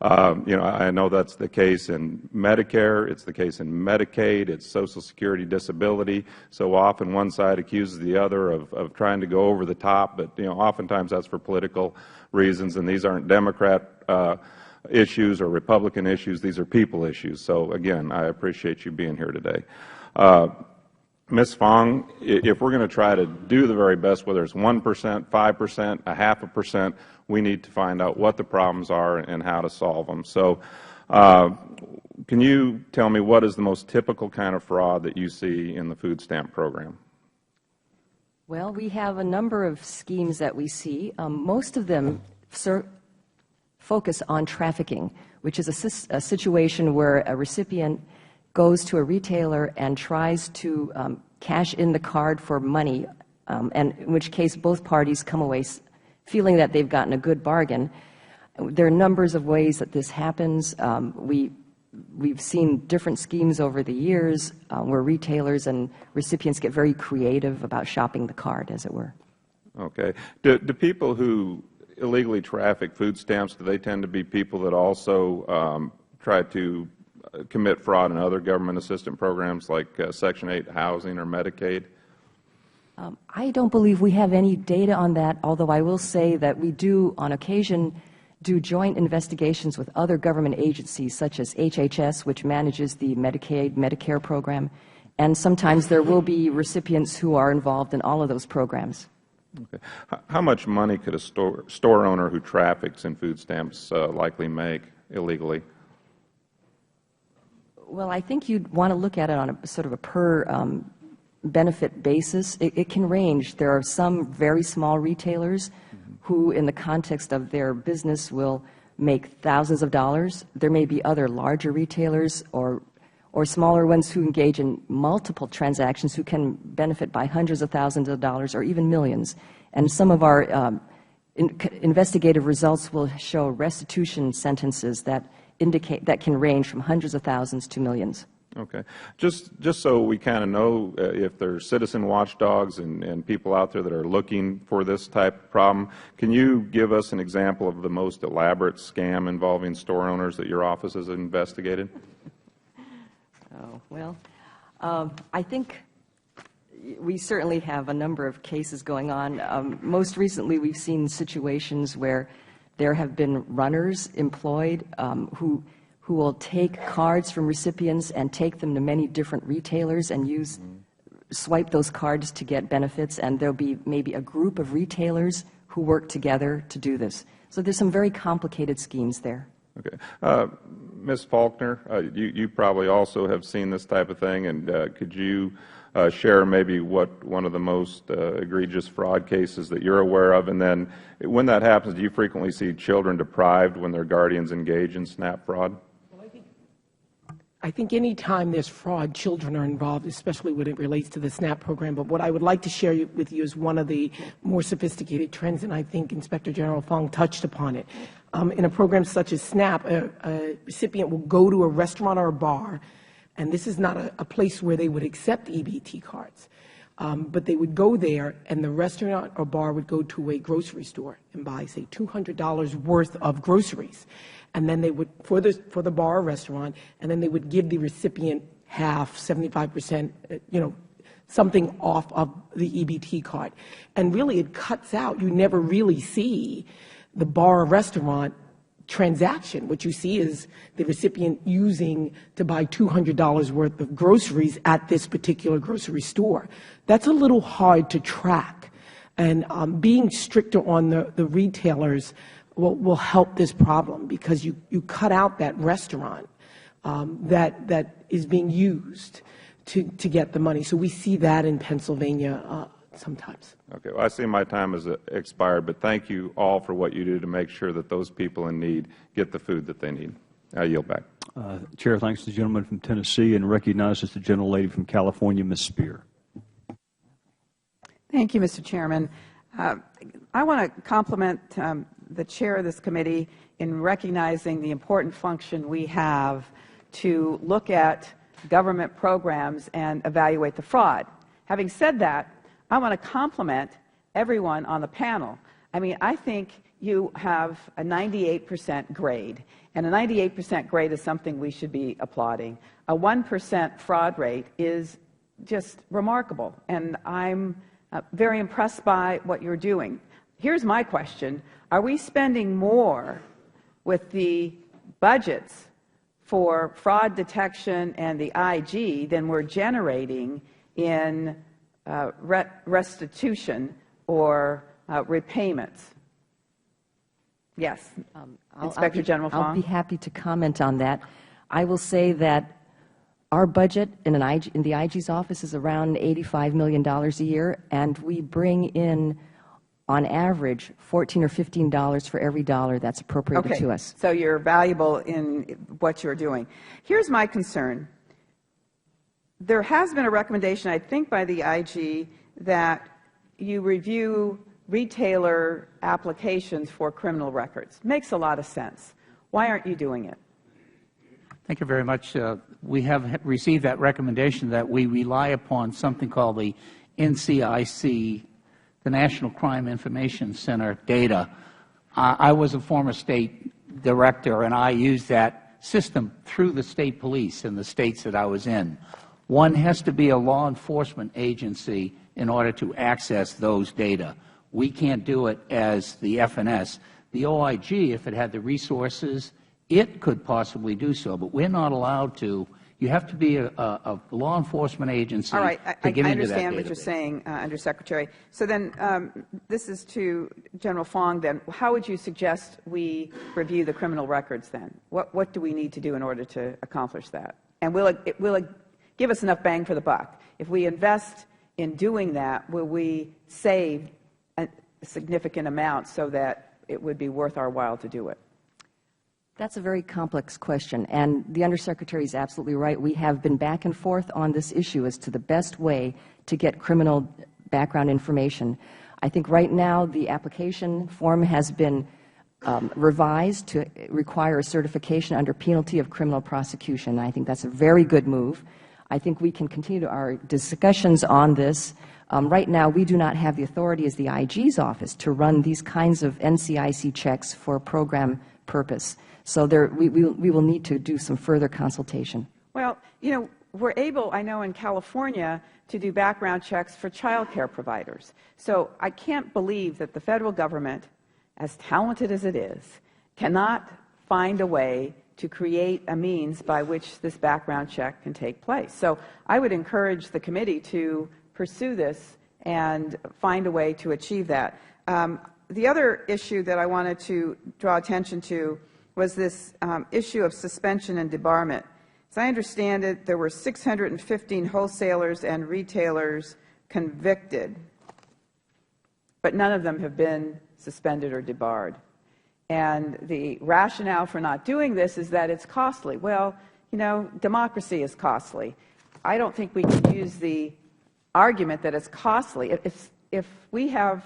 I know that's the case in Medicare, it's the case in Medicaid, it's Social Security disability. So often one side accuses the other of trying to go over the top, but oftentimes that's for political reasons, and these aren't Democrat issues or Republican issues, these are people issues. So again, I appreciate you being here today. Ms. Fong, if we're going to try to do the very best, whether it's 1%, 5%, 0.5%, we need to find out what the problems are and how to solve them. So can you tell me what is the most typical kind of fraud that you see in the food stamp program? Well, we have a number of schemes that we see. Most of them focus on trafficking, which is a situation where a recipient goes to a retailer and tries to cash in the card for money, and in which case both parties come away feeling that they've gotten a good bargain. There are numbers of ways that this happens. We've seen different schemes over the years where retailers and recipients get very creative about shopping the card, as it were. Okay. Do people who illegally traffic food stamps, do they tend to be people that also try to commit fraud in other government assistance programs like Section 8 housing or Medicaid? I don't believe we have any data on that, although I will say that we do, on occasion, do joint investigations with other government agencies, such as HHS, which manages the Medicaid, Medicare program, and sometimes there will be recipients who are involved in all of those programs. Okay. How much money could a store owner who traffics in food stamps likely make illegally? Well, I think you'd want to look at it on a sort of a per benefit basis. It can range. There are some very small retailers who, in the context of their business, will make thousands of dollars. There may be other larger retailers or smaller ones who engage in multiple transactions who can benefit by hundreds of thousands of dollars or even millions. And some of our investigative results will show restitution sentences that can range from hundreds of thousands to millions. Okay. Just so we kind of know if there are citizen watchdogs and people out there that are looking for this type of problem, can you give us an example of the most elaborate scam involving store owners that your office has investigated? Oh, well, I think we certainly have a number of cases going on. Most recently, we've seen situations where there have been runners employed who will take cards from recipients and take them to many different retailers and swipe those cards to get benefits, and there'll be maybe a group of retailers who work together to do this. So there's some very complicated schemes there. Okay. Ms. Faulkner, you probably also have seen this type of thing, and could you share maybe what one of the most egregious fraud cases that you're aware of? And then when that happens, do you frequently see children deprived when their guardians engage in SNAP fraud? I think any time there's fraud, children are involved, especially when it relates to the SNAP program. But what I would like to share with you is one of the more sophisticated trends, and I think Inspector General Fong touched upon it. In a program such as SNAP, a recipient will go to a restaurant or a bar, and this is not a place where they would accept EBT cards. But they would go there, and the restaurant or bar would go to a grocery store and buy, say, $200 worth of groceries. And then they would, for the bar or restaurant, and then they would give the recipient half, 75%, something off of the EBT card. And really, it cuts out. You never really see the bar or restaurant transaction. What you see is the recipient using to buy $200 worth of groceries at this particular grocery store. That's a little hard to track. And being stricter on the retailers will help this problem, because you cut out that restaurant that is being used to get the money. So we see that in Pennsylvania sometimes. Okay. Well, I see my time has expired, but thank you all for what you do to make sure that those people in need get the food that they need. I yield back. Chair thanks the gentleman from Tennessee and recognizes the gentlelady from California, Ms. Spear. Thank you, Mr. Chairman. I want to compliment the chair of this committee in recognizing the important function we have to look at government programs and evaluate the fraud. Having said that, I want to compliment everyone on the panel. I mean, I think you have a 98% grade, and a 98% grade is something we should be applauding. A 1% fraud rate is just remarkable, and I'm very impressed by what you're doing. Here's my question. Are we spending more with the budgets for fraud detection and the IG than we're generating in restitution or repayments? Yes. Inspector General Fong? I'll be happy to comment on that. I will say that our budget in the IG's office is around $85 million a year, and we bring in, on average, $14 or $15 for every dollar that's appropriated to us. So you're valuable in what you're doing. Here's my concern. There has been a recommendation, I think, by the IG that you review retailer applications for criminal records. Makes a lot of sense. Why aren't you doing it? Thank you very much. We have received that recommendation that we rely upon something called the NCIC, the National Crime Information Center data. I was a former state director, and I used that system through the state police in the states that I was in. One has to be a law enforcement agency in order to access those data. We can't do it as the FNS. The OIG, if it had the resources, it could possibly do so, but we're not allowed to. You have to be a law enforcement agency All right, to get I into that understand what database. you're saying, Undersecretary. So then, this is to General Fong. Then, how would you suggest we review the criminal records? Then, what do we need to do in order to accomplish that? And will it give us enough bang for the buck? If we invest in doing that, will we save a significant amount so that it would be worth our while to do it? That's a very complex question, and the Undersecretary is absolutely right. We have been back and forth on this issue as to the best way to get criminal background information. I think right now the application form has been revised to require a certification under penalty of criminal prosecution. I think that's a very good move. I think we can continue our discussions on this. Right now, we do not have the authority as the IG's office to run these kinds of NCIC checks for a program purpose. So we will need to do some further consultation. Well, you know, we're able, I know in California, to do background checks for child care providers. So I can't believe that the Federal Government, as talented as it is, cannot find a way to create a means by which this background check can take place. So I would encourage the committee to pursue this and find a way to achieve that. The other issue that I wanted to draw attention to was this issue of suspension and debarment. As I understand it, there were 615 wholesalers and retailers convicted, but none of them have been suspended or debarred. And the rationale for not doing this is that it's costly. Well, you know, democracy is costly. I don't think we can use the argument that it's costly. If we have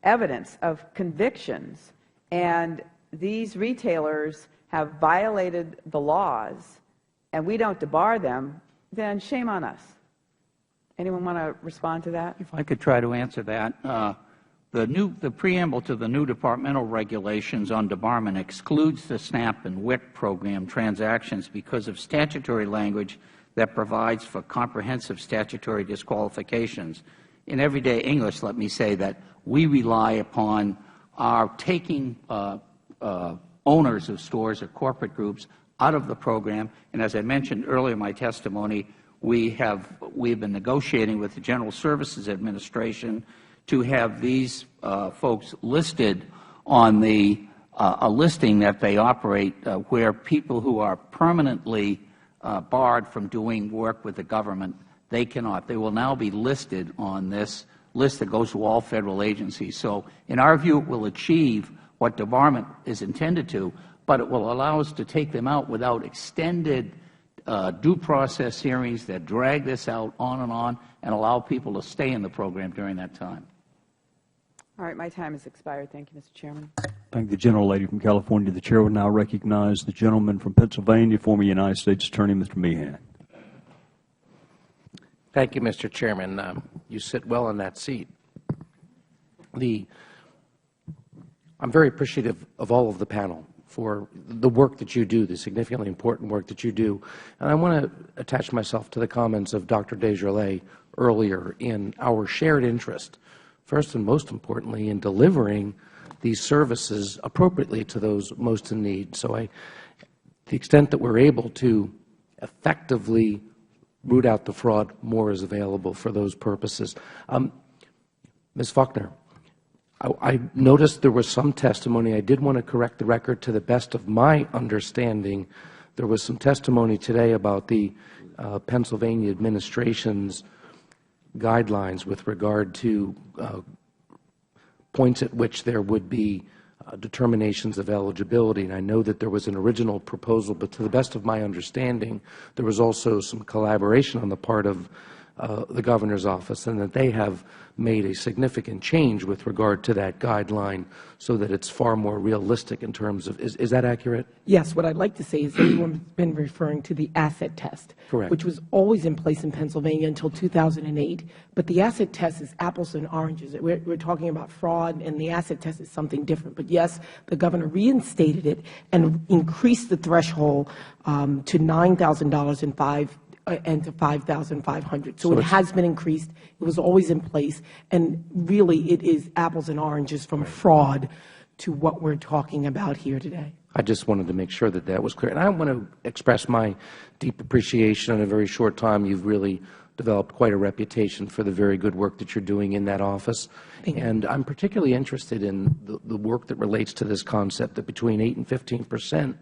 evidence of convictions and these retailers have violated the laws and we don't debar them, then shame on us. Anyone want to respond to that? If I could try to answer that. The preamble to the new departmental regulations on debarment excludes the SNAP and WIC program transactions because of statutory language that provides for comprehensive statutory disqualifications. In everyday English, let me say that we rely upon our taking owners of stores or corporate groups out of the program. And as I mentioned earlier in my testimony, we have been negotiating with the General Services Administration to have these folks listed on a listing that they operate where people who are permanently barred from doing work with the government, they cannot. They will now be listed on this list that goes to all Federal agencies. So in our view, it will achieve what debarment is intended to, but it will allow us to take them out without extended due process hearings that drag this out on and allow people to stay in the program during that time. All right, my time has expired. Thank you, Mr. Chairman. Thank the gentlelady from California. The Chair will now recognize the gentleman from Pennsylvania, former United States Attorney, Mr. Meehan. Thank you, Mr. Chairman. You sit well in that seat. I'm very appreciative of all of the panel for the work that you do, the significantly important work that you do. And I want to attach myself to the comments of Dr. Desjarlais earlier in our shared interest, first and most importantly, in delivering these services appropriately to those most in need. So to the extent that we're able to effectively root out the fraud, more is available for those purposes. Ms. Faulkner, I noticed there was some testimony. I did want to correct the record. To the best of my understanding, there was some testimony today about the Pennsylvania administration's guidelines with regard to points at which there would be determinations of eligibility. And I know that there was an original proposal, but to the best of my understanding, there was also some collaboration on the part of the Governor's office, and that they have made a significant change with regard to that guideline so that it's far more realistic in terms of, is that accurate? Yes. What I'd like to say is everyone's been referring to the asset test, Correct. which was always in place in Pennsylvania until 2008. But the asset test is apples and oranges. We're talking about fraud, and the asset test is something different. But yes, the Governor reinstated it and increased the threshold to $9,000 and to $5,500. So it has been increased. It was always in place. And really, it is apples and oranges from fraud to what we're talking about here today. I just wanted to make sure that that was clear. And I want to express my deep appreciation. In a very short time, you've really developed quite a reputation for the very good work that you're doing in that office. And I'm particularly interested in the work that relates to this concept that between 8 and 15%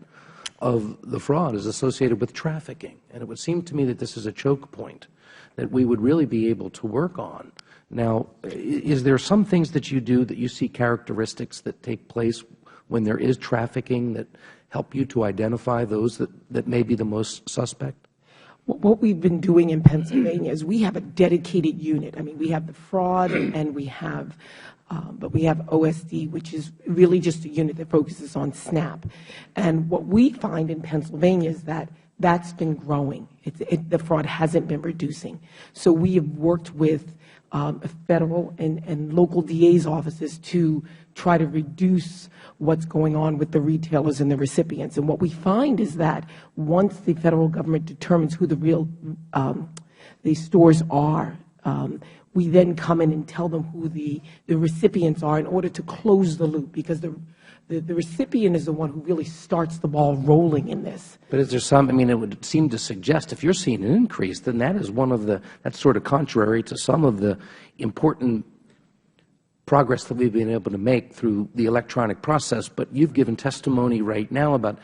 of the fraud is associated with trafficking. And it would seem to me that this is a choke point that we would really be able to work on. Now, is there some things that you do that you see characteristics that take place when there is trafficking that help you to identify those that may be the most suspect? What we've been doing in Pennsylvania is we have a dedicated unit. I mean, we have the fraud and we have OSD, which is really just a unit that focuses on SNAP. And what we find in Pennsylvania is that that's been growing. The fraud hasn't been reducing. So we have worked with federal and local DA's offices to try to reduce what's going on with the retailers and the recipients. And what we find is that once the federal government determines who the real these stores are, we then come in and tell them who the recipients are in order to close the loop, because the recipient is the one who really starts the ball rolling in this. But is there some, I mean, it would seem to suggest if you're seeing an increase, then that is one of the, that's sort of contrary to some of the important progress that we've been able to make through the electronic process. But you've given testimony right now about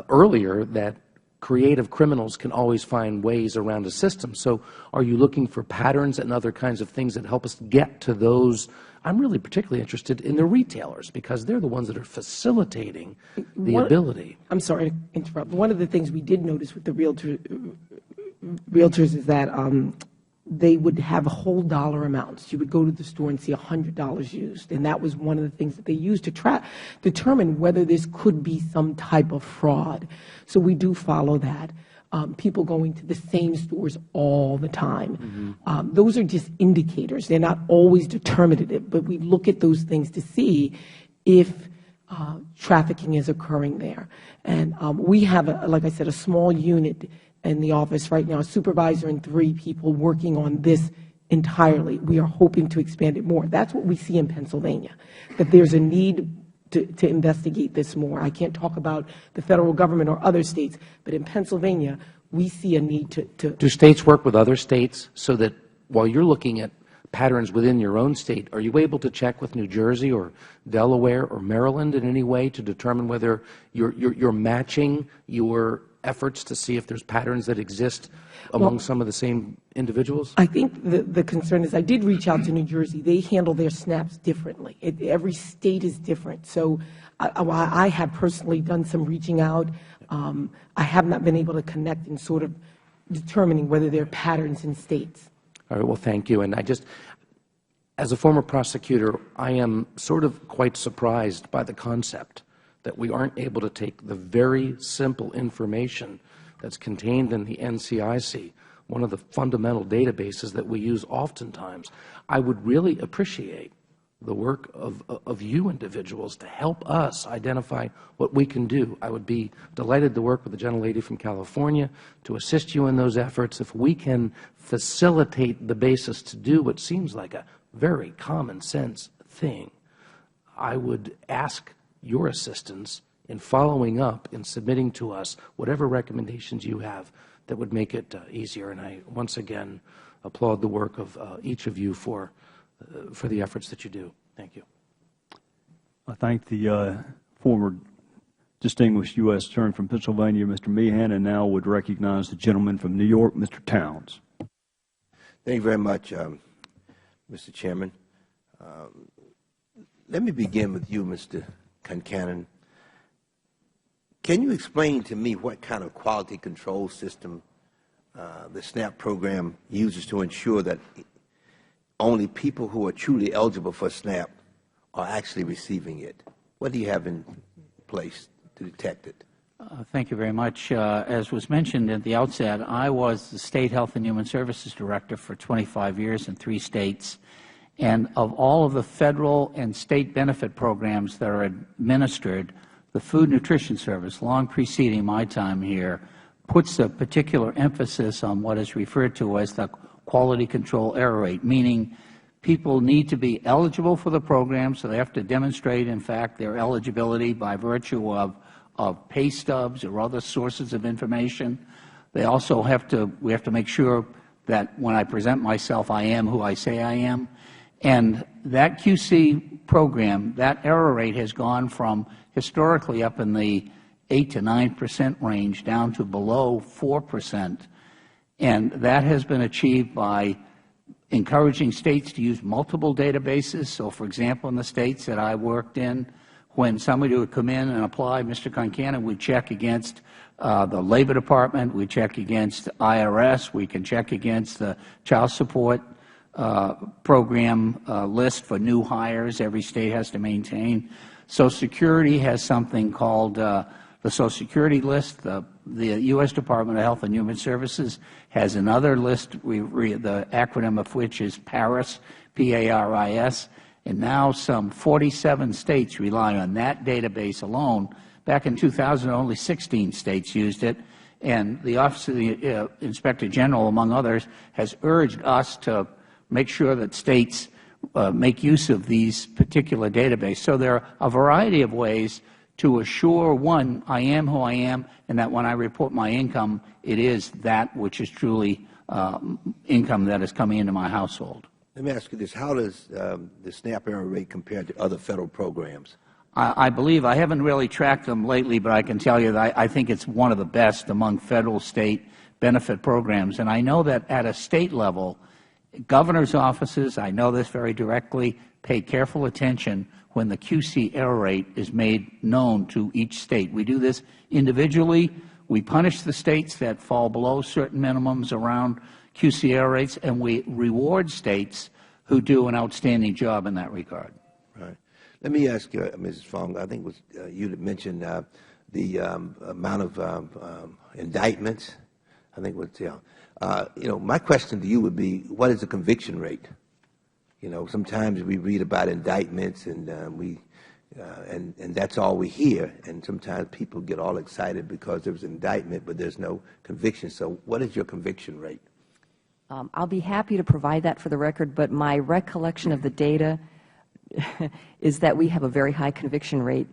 earlier that creative criminals can always find ways around a system. So are you looking for patterns and other kinds of things that help us get to those? I'm really particularly interested in the retailers, because they're the ones that are facilitating the ability. I'm sorry to interrupt. One of the things we did notice with the realtors is that they would have whole dollar amounts. You would go to the store and see $100 used, and that was one of the things that they used to determine whether this could be some type of fraud. So we do follow that. People going to the same stores all the time. Those are just indicators. They're not always determinative, but we look at those things to see if trafficking is occurring there. And we have, like I said, a small unit in the office right now, a supervisor and 3 people working on this entirely. We are hoping to expand it more. That's what we see in Pennsylvania, that there's a need to investigate this more. I can't talk about the federal government or other states, but in Pennsylvania, we see a need to Do states work with other states so that while you're looking at patterns within your own state, are you able to check with New Jersey or Delaware or Maryland in any way to determine whether you're matching your efforts to see if there's patterns that exist among some of the same individuals? I think the concern is, I did reach out to New Jersey. They handle their snaps differently. Every state is different. So I have personally done some reaching out. I have not been able to connect in sort of determining whether there are patterns in states. All right, well, thank you. And I just, as a former prosecutor, I am sort of quite surprised by the concept that we aren't able to take the very simple information that's contained in the NCIC, one of the fundamental databases that we use oftentimes. I would really appreciate the work of you individuals to help us identify what we can do. I would be delighted to work with the gentlelady from California to assist you in those efforts. If we can facilitate the basis to do what seems like a very common sense thing, I would ask your assistance in following up and submitting to us whatever recommendations you have that would make it easier. And I once again applaud the work of each of you for the efforts that you do. Thank you. I thank the former distinguished U.S. Attorney from Pennsylvania, Mr. Meehan, and now would recognize the gentleman from New York, Mr. Towns. Thank you very much, Mr. Chairman. Let me begin with you, Mr. Concannon. Can you explain to me what kind of quality control system the SNAP program uses to ensure that only people who are truly eligible for SNAP are actually receiving it? What do you have in place to detect it? Thank you very much. As was mentioned at the outset, I was the State Health and Human Services Director for 25 years in 3 states. And of all of the Federal and State benefit programs that are administered, the Food Nutrition Service, long preceding my time here, puts a particular emphasis on what is referred to as the quality control error rate, meaning people need to be eligible for the program, so they have to demonstrate, in fact, their eligibility by virtue of pay stubs or other sources of information. They also we have to make sure that when I present myself, I am who I say I am. And that QC program, that error rate has gone from historically up in the 8 to 9% range down to below 4%. And that has been achieved by encouraging states to use multiple databases. So, for example, in the states that I worked in, when somebody would come in and apply, Mr. Concanon would check against the Labor Department, we check against IRS, we can check against the child support program list for new hires every state has to maintain. Social Security has something called the Social Security list. The U.S. Department of Health and Human Services has another list, the acronym of which is PARIS, P-A-R-I-S. And now some 47 states rely on that database alone. Back in 2000, only 16 states used it. And the Office of the Inspector General, among others, has urged us to make sure that states make use of these particular databases. So there are a variety of ways to assure, one, I am who I am, and that when I report my income, it is that which is truly income that is coming into my household. Let me ask you this. How does the SNAP error rate compare to other Federal programs? I believe, I haven't really tracked them lately, but I can tell you that I think it's one of the best among Federal state benefit programs. And I know that at a state level, governors' offices, I know this very directly, pay careful attention when the QC error rate is made known to each state. We do this individually. We punish the states that fall below certain minimums around QC error rates, and we reward states who do an outstanding job in that regard. Right. Let me ask you, Mrs. Fong, I think it was you that mentioned the amount of indictments. I think it was, my question to you would be, what is the conviction rate? Sometimes we read about indictments and and that's all we hear. And sometimes people get all excited because there was an indictment, but there's no conviction. So what is your conviction rate? I'll be happy to provide that for the record, but my recollection of the data is that we have a very high conviction rate.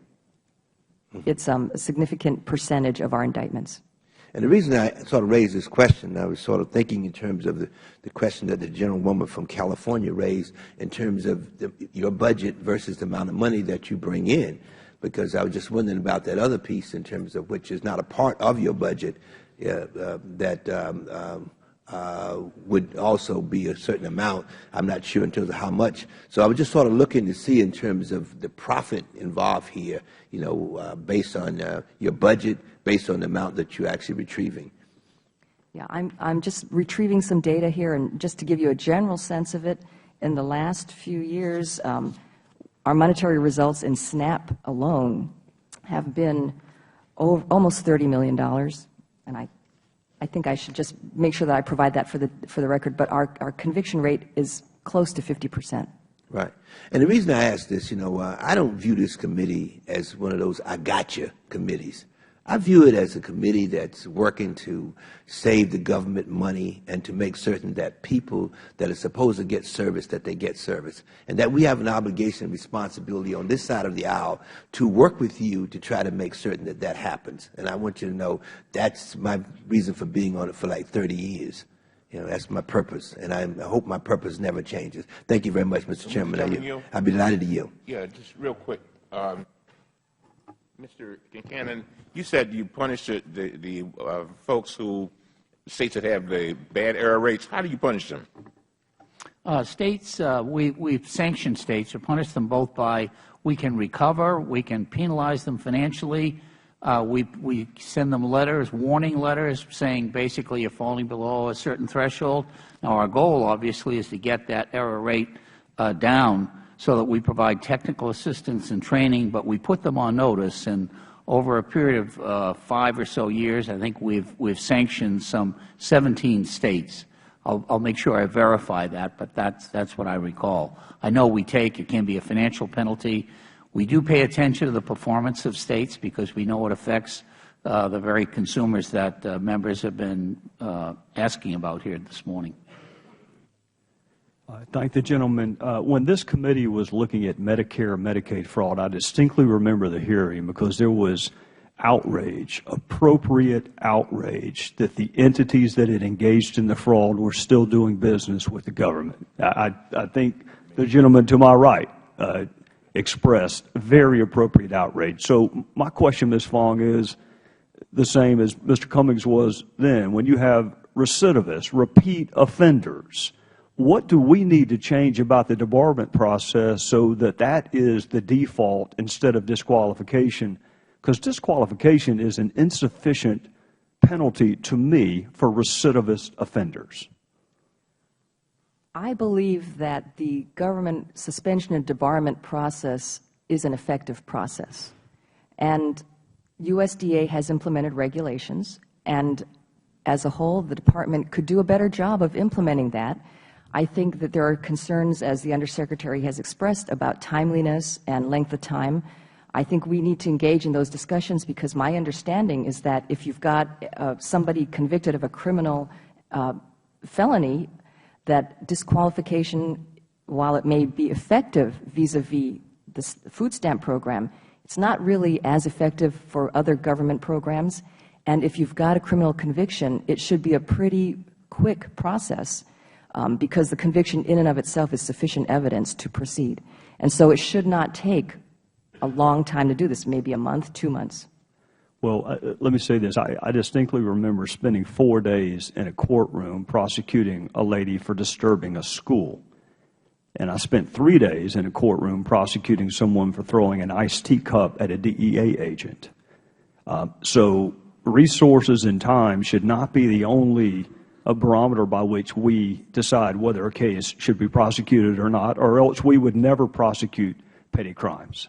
It's a significant percentage of our indictments. And the reason I sort of raised this question, I was sort of thinking in terms of the question that the gentlewoman from California raised in terms of your budget versus the amount of money that you bring in, because I was just wondering about that other piece in terms of which is not a part of your budget that would also be a certain amount. I'm not sure in terms of how much. So I was just sort of looking to see in terms of the profit involved here, based on your budget, based on the amount that you're actually retrieving. Yeah, I'm just retrieving some data here, and just to give you a general sense of it, in the last few years, our monetary results in SNAP alone have been almost $30 million, and I think I should just make sure that I provide that for the record, but our conviction rate is close to 50%. Right. And the reason I ask this, I don't view this committee as one of those I gotcha committees. I view it as a committee that's working to save the government money and to make certain that people that are supposed to get service, that they get service, and that we have an obligation and responsibility on this side of the aisle to work with you to try to make certain that that happens. And I want you to know that's my reason for being on it for like 30 years. That's my purpose, and I hope my purpose never changes. Thank you very much, Mr. Chairman. I'll be delighted to yield. Yeah, just real quick. Mr. Concanon, you said you punish the folks states that have the bad error rates. How do you punish them? States, we've sanctioned states or punished them both by we can recover, we can penalize them financially, We send them letters, warning letters, saying basically you're falling below a certain threshold. Now, our goal, obviously, is to get that error rate down so that we provide technical assistance and training, but we put them on notice. And over a period of 5 or so years, I think we've sanctioned some 17 states. I'll make sure I verify that, but that's what I recall. I know it can be a financial penalty. We do pay attention to the performance of states because we know it affects the very consumers that members have been asking about here this morning. I thank the gentleman. When this committee was looking at Medicare and Medicaid fraud, I distinctly remember the hearing because there was outrage, appropriate outrage, that the entities that had engaged in the fraud were still doing business with the government. I think the gentleman to my right expressed very appropriate outrage. So my question, Ms. Fong, is the same as Mr. Cummings was then. When you have recidivists, repeat offenders, what do we need to change about the debarment process so that that is the default instead of disqualification? Because disqualification is an insufficient penalty to me for recidivist offenders. I believe that the government suspension and debarment process is an effective process. And USDA has implemented regulations, and as a whole, the Department could do a better job of implementing that. I think that there are concerns, as the Undersecretary has expressed, about timeliness and length of time. I think we need to engage in those discussions because my understanding is that if you've got somebody convicted of a criminal felony, that disqualification, while it may be effective vis-a-vis the food stamp program, it's not really as effective for other government programs. And if you've got a criminal conviction, it should be a pretty quick process because the conviction in and of itself is sufficient evidence to proceed. And so it should not take a long time to do this, maybe a month, 2 months. Well, let me say this. I distinctly remember spending 4 days in a courtroom prosecuting a lady for disturbing a school. And I spent 3 days in a courtroom prosecuting someone for throwing an iced teacup at a DEA agent. So resources and time should not be the only barometer by which we decide whether a case should be prosecuted or not, or else we would never prosecute petty crimes.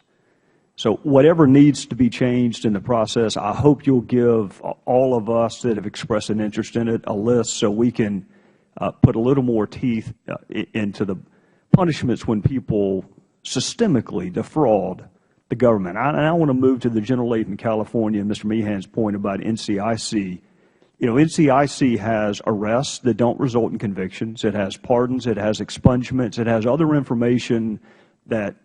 So whatever needs to be changed in the process, I hope you'll give all of us that have expressed an interest in it a list so we can put a little more teeth into the punishments when people systemically defraud the government. I want to move to the gentlelady from California, Mr. Meehan's point about NCIC. You know, NCIC has arrests that don't result in convictions. It has pardons. It has expungements. It has other information that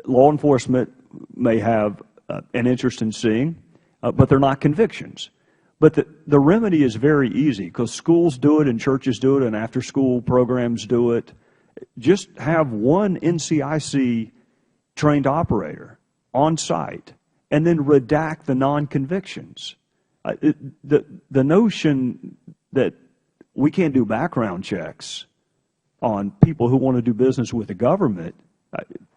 law enforcement may have an interest in seeing, but they're not convictions. But the remedy is very easy because schools do it and churches do it and after-school programs do it. Just have one NCIC trained operator on site and then redact the non-convictions. The notion that we can't do background checks on people who want to do business with the government,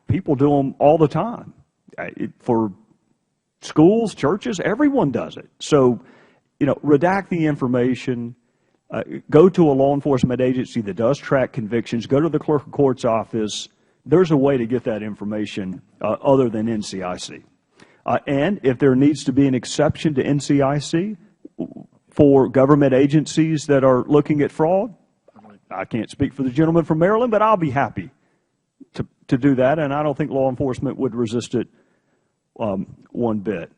people do them all the time. For schools, churches, everyone does it. So, you know, redact the information, go to a law enforcement agency that does track convictions, go to the clerk of court's office. There's a way to get that information other than NCIC. And if there needs to be an exception to NCIC for government agencies that are looking at fraud, I can't speak for the gentleman from Maryland, but I'll be happy to do that, and I don't think law enforcement would resist it one bit.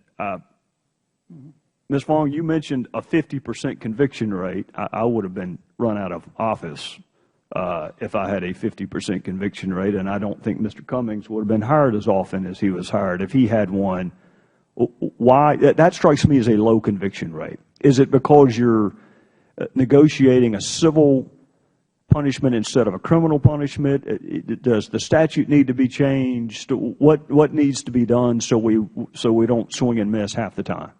Ms. Fong, you mentioned a 50% conviction rate. I would have been run out of office if I had a 50% conviction rate, and I don't think Mr. Cummings would have been hired as often as he was hired if he had one. Why? That strikes me as a low conviction rate. Is it because you're negotiating a civil punishment instead of a criminal punishment? Does the statute need to be changed? What needs to be done so we don't swing and miss half the time?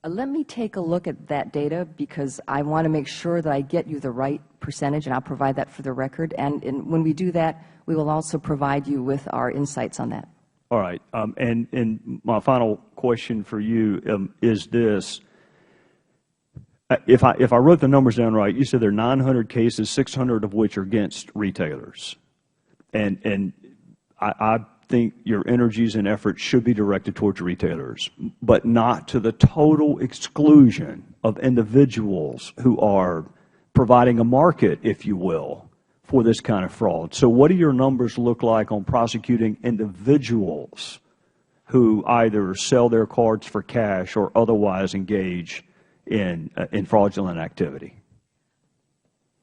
Let me take a look at that data because I want to make sure that I get you the right percentage, and I'll provide that for the record. And when we do that, we will also provide you with our insights on that. All right. And my final question for you is this. If I wrote the numbers down right, you said there are 900 cases, 600 of which are against retailers. And I think your energies and efforts should be directed towards retailers, but not to the total exclusion of individuals who are providing a market, if you will, for this kind of fraud. So what do your numbers look like on prosecuting individuals who either sell their cards for cash or otherwise engage in fraudulent activity?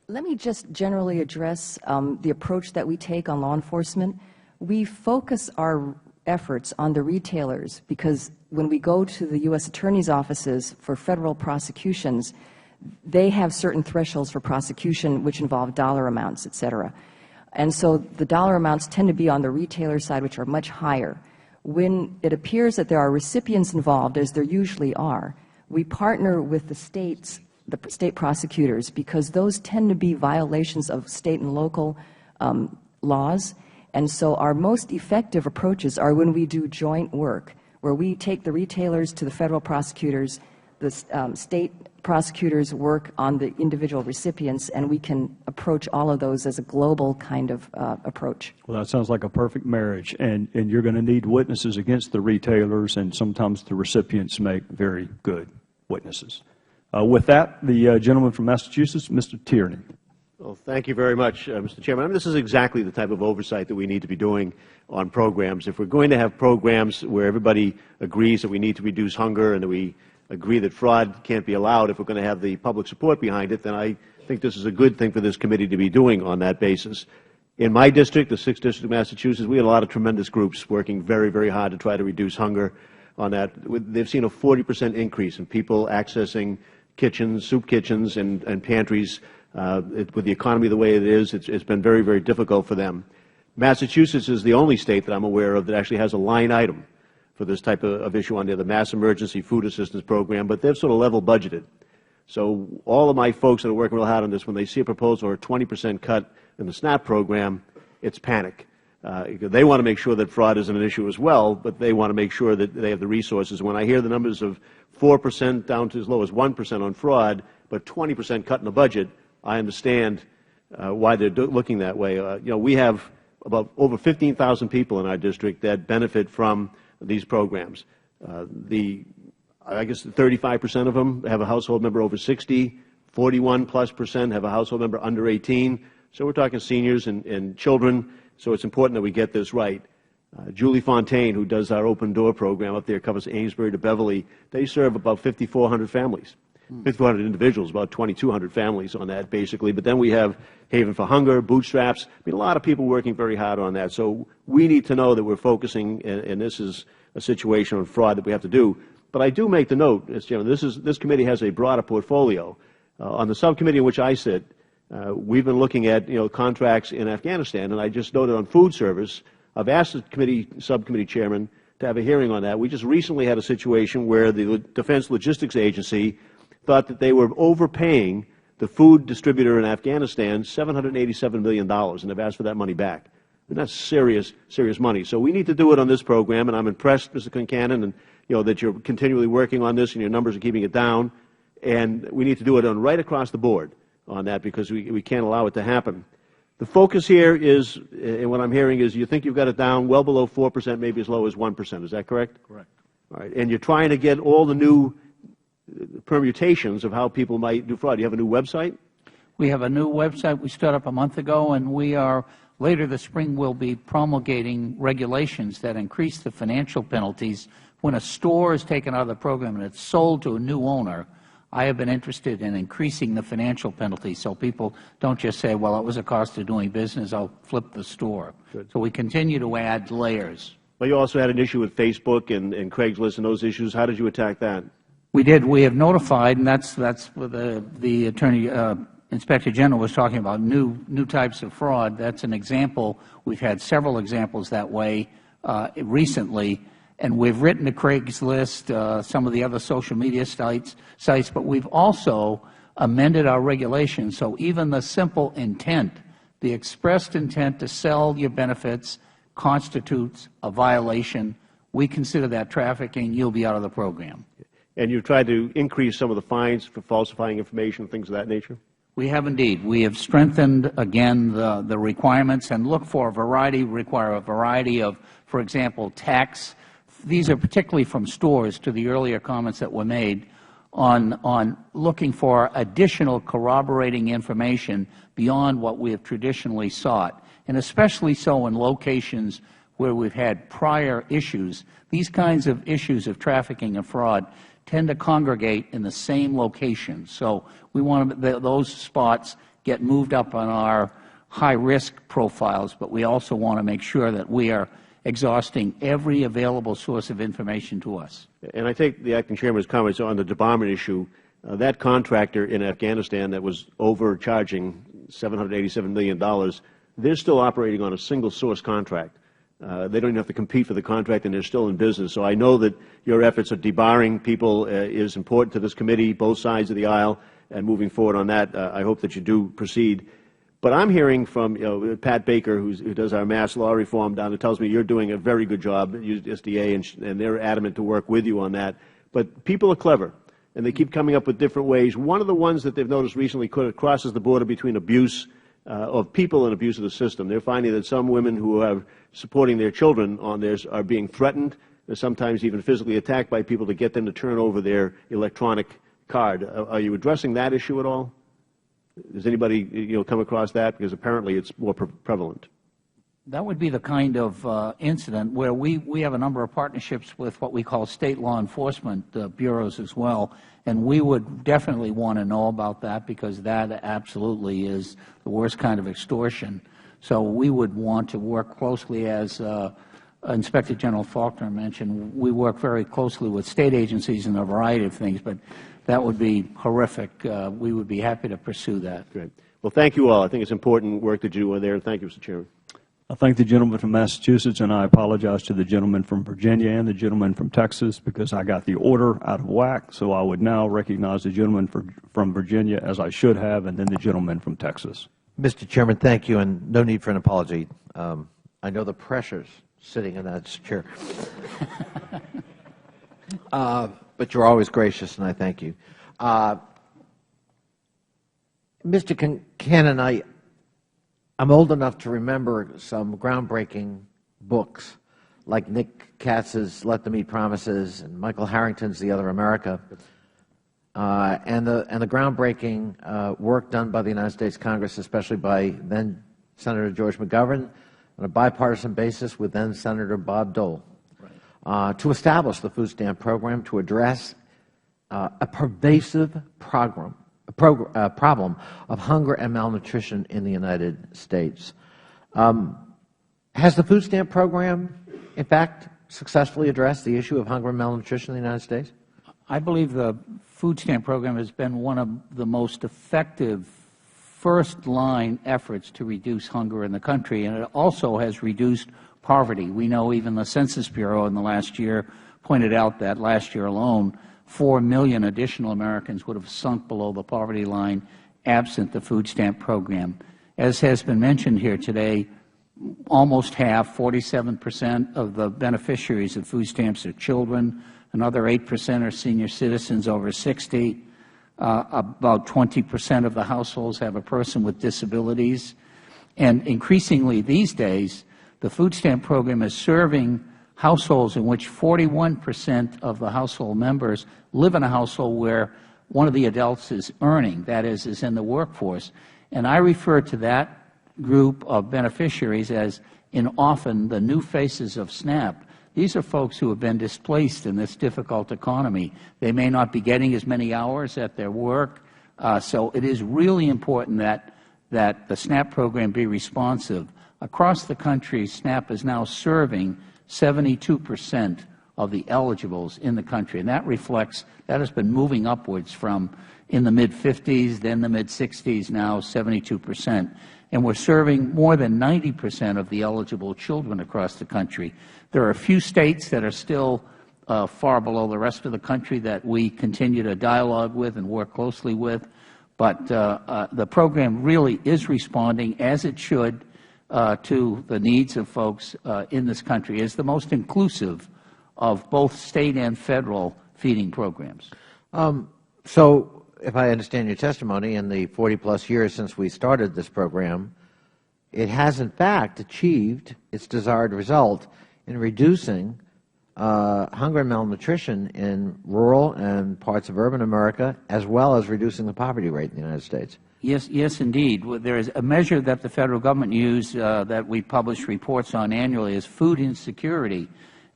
Let me just generally address the approach that we take on law enforcement. We focus our efforts on the retailers because when we go to the U.S. Attorney's offices for federal prosecutions, they have certain thresholds for prosecution which involve dollar amounts, et cetera. And so the dollar amounts tend to be on the retailer side, which are much higher. When it appears that there are recipients involved, as there usually are, we partner with the state prosecutors because those tend to be violations of state and local laws. And so our most effective approaches are when we do joint work, where we take the retailers to the federal prosecutors, the state prosecutors work on the individual recipients, and we can approach all of those as a global kind of approach. Well, that sounds like a perfect marriage, and you're going to need witnesses against the retailers, and sometimes the recipients make very good witnesses. With that, the gentleman from Massachusetts, Mr. Tierney. Well, thank you very much, Mr. Chairman. I mean, this is exactly the type of oversight that we need to be doing on programs. If we're going to have programs where everybody agrees that we need to reduce hunger and that we agree that fraud can't be allowed, if we're going to have the public support behind it, then I think this is a good thing for this committee to be doing on that basis. In my district, the 6th District of Massachusetts, we had a lot of tremendous groups working very, very hard to try to reduce hunger on that. They've seen a 40% increase in people accessing kitchens, soup kitchens, and pantries. With the economy the way it is, it's been very, very difficult for them. Massachusetts is the only state that I'm aware of that actually has a line item for this type of issue on there, the Mass Emergency Food Assistance Program, but they've sort of level budgeted. So all of my folks that are working real hard on this, when they see a proposal or a 20% cut in the SNAP program, it's panic. They want to make sure that fraud isn't an issue as well, but they want to make sure that they have the resources. When I hear the numbers of 4% down to as low as 1% on fraud, but 20% cut in the budget, I understand why they're looking that way. We have about over 15,000 people in our district that benefit from these programs. I guess 35% of them have a household member over 60, 41+% have a household member under 18. So we're talking seniors and children. So it's important that we get this right. Julie Fontaine, who does our open door program up there, covers Amesbury to Beverly. They serve about 5,400 families. 5,400 individuals, about 2,200 families on that, basically. But then we have Haven for Hunger, Bootstraps. I mean, a lot of people working very hard on that. So we need to know that we're focusing, and this is a situation on fraud that we have to do. But I do make the note, Mr. Chairman, this committee has a broader portfolio. On the subcommittee in which I sit, we've been looking at contracts in Afghanistan, and I just noted on food service, I've asked the subcommittee chairman to have a hearing on that. We just recently had a situation where the Defense Logistics Agency thought that they were overpaying the food distributor in Afghanistan $787 million, and they've asked for that money back. And that's serious, serious money. So we need to do it on this program, and I'm impressed, Mr. Concanon, and that you're continually working on this and your numbers are keeping it down. And we need to do it on right across the board on that because we can't allow it to happen. The focus here is, and what I'm hearing is, you think you've got it down well below 4%, maybe as low as 1%. Is that correct? Correct. All right. And you're trying to get all the new permutations of how people might do fraud. You have a new website? We have a new website we started up a month ago, and we are, later this spring, will be promulgating regulations that increase the financial penalties when a store is taken out of the program and it's sold to a new owner. I have been interested in increasing the financial penalties so people don't just say, well, it was a cost of doing business, I'll flip the store. Good. So we continue to add layers. Well, you also had an issue with Facebook and Craigslist and those issues. How did you attack that? We did. We have notified, and that's what the Attorney Inspector General was talking about, new types of fraud. That's an example. We've had several examples that way recently. And we've written to Craigslist, some of the other social media sites, but we've also amended our regulations. So even the simple intent, the expressed intent to sell your benefits, constitutes a violation, we consider that trafficking, you'll be out of the program. And you've tried to increase some of the fines for falsifying information, things of that nature? We have indeed. We have strengthened, again, the requirements and look for require a variety of, for example, tax. These are particularly from stores, to the earlier comments that were made, on looking for additional corroborating information beyond what we have traditionally sought, and especially so in locations where we've had prior issues. These kinds of issues of trafficking and fraud tend to congregate in the same location. So we want those spots get moved up on our high-risk profiles, but we also want to make sure that we are exhausting every available source of information to us. And I take the Acting Chairman's comments on the debarment issue. That contractor in Afghanistan that was overcharging $787 million, they're still operating on a single-source contract. They don't even have to compete for the contract, and they're still in business. So I know that your efforts of debarring people is important to this committee, both sides of the aisle, and moving forward on that, I hope that you do proceed. But I'm hearing from Pat Baker, who does our mass law reform down there, tells me you're doing a very good job at USDA, and they're adamant to work with you on that. But people are clever, and they keep coming up with different ways. One of the ones that they've noticed recently crosses the border between abuse of people and abuse of the system. They're finding that some women who are supporting their children on this are being threatened, sometimes even physically attacked by people to get them to turn over their electronic card. Are you addressing that issue at all? Does anybody come across that? Because apparently it's more prevalent. That would be the kind of incident where we have a number of partnerships with what we call state law enforcement bureaus as well, and we would definitely want to know about that, because that absolutely is the worst kind of extortion. So we would want to work closely, as Inspector General Faulkner mentioned. We work very closely with state agencies in a variety of things, but that would be horrific. We would be happy to pursue that. Great. Well, thank you all. I think it's important work that you do there, and thank you, Mr. Chairman. I thank the gentleman from Massachusetts, and I apologize to the gentleman from Virginia and the gentleman from Texas, because I got the order out of whack. So I would now recognize the gentleman from Virginia, as I should have, and then the gentleman from Texas. Mr. Chairman, thank you, and no need for an apology. I know the pressures sitting in that chair. But you're always gracious, and I thank you. Mr. Cannon, I'm old enough to remember some groundbreaking books, like Nick Katz's Let Them Eat Promises and Michael Harrington's The Other America, and the groundbreaking work done by the United States Congress, especially by then Senator George McGovern, on a bipartisan basis with then Senator Bob Dole, to establish the food stamp program to address a pervasive problem of hunger and malnutrition in the United States. Has the food stamp program, in fact, successfully addressed the issue of hunger and malnutrition in the United States? I believe the food stamp program has been one of the most effective first-line efforts to reduce hunger in the country, and it also has reduced poverty. We know even the Census Bureau in the last year pointed out that last year alone, 4 million additional Americans would have sunk below the poverty line absent the food stamp program. As has been mentioned here today, almost half, 47% of the beneficiaries of food stamps are children. Another 8% are senior citizens over 60. About 20% of the households have a person with disabilities. And increasingly these days, the food stamp program is serving households in which 41% of the household members live in a household where one of the adults is earning, that is in the workforce. And I refer to that group of beneficiaries as often the new faces of SNAP. These are folks who have been displaced in this difficult economy. They may not be getting as many hours at their work. So it is really important that the SNAP program be responsive. Across the country, SNAP is now serving 72% of the eligibles in the country, and that has been moving upwards from in the mid-50s, then the mid-60s, now 72%. And we're serving more than 90% of the eligible children across the country. There are a few states that are still far below the rest of the country that we continue to dialogue with and work closely with, but the program really is responding as it should. to the needs of folks in this country, is the most inclusive of both State and Federal feeding programs. So, if I understand your testimony, in the 40-plus years since we started this program, it has in fact achieved its desired result in reducing hunger and malnutrition in rural and parts of urban America, as well as reducing the poverty rate in the United States. Yes, indeed. There is a measure that the Federal Government uses that we publish reports on annually is food insecurity.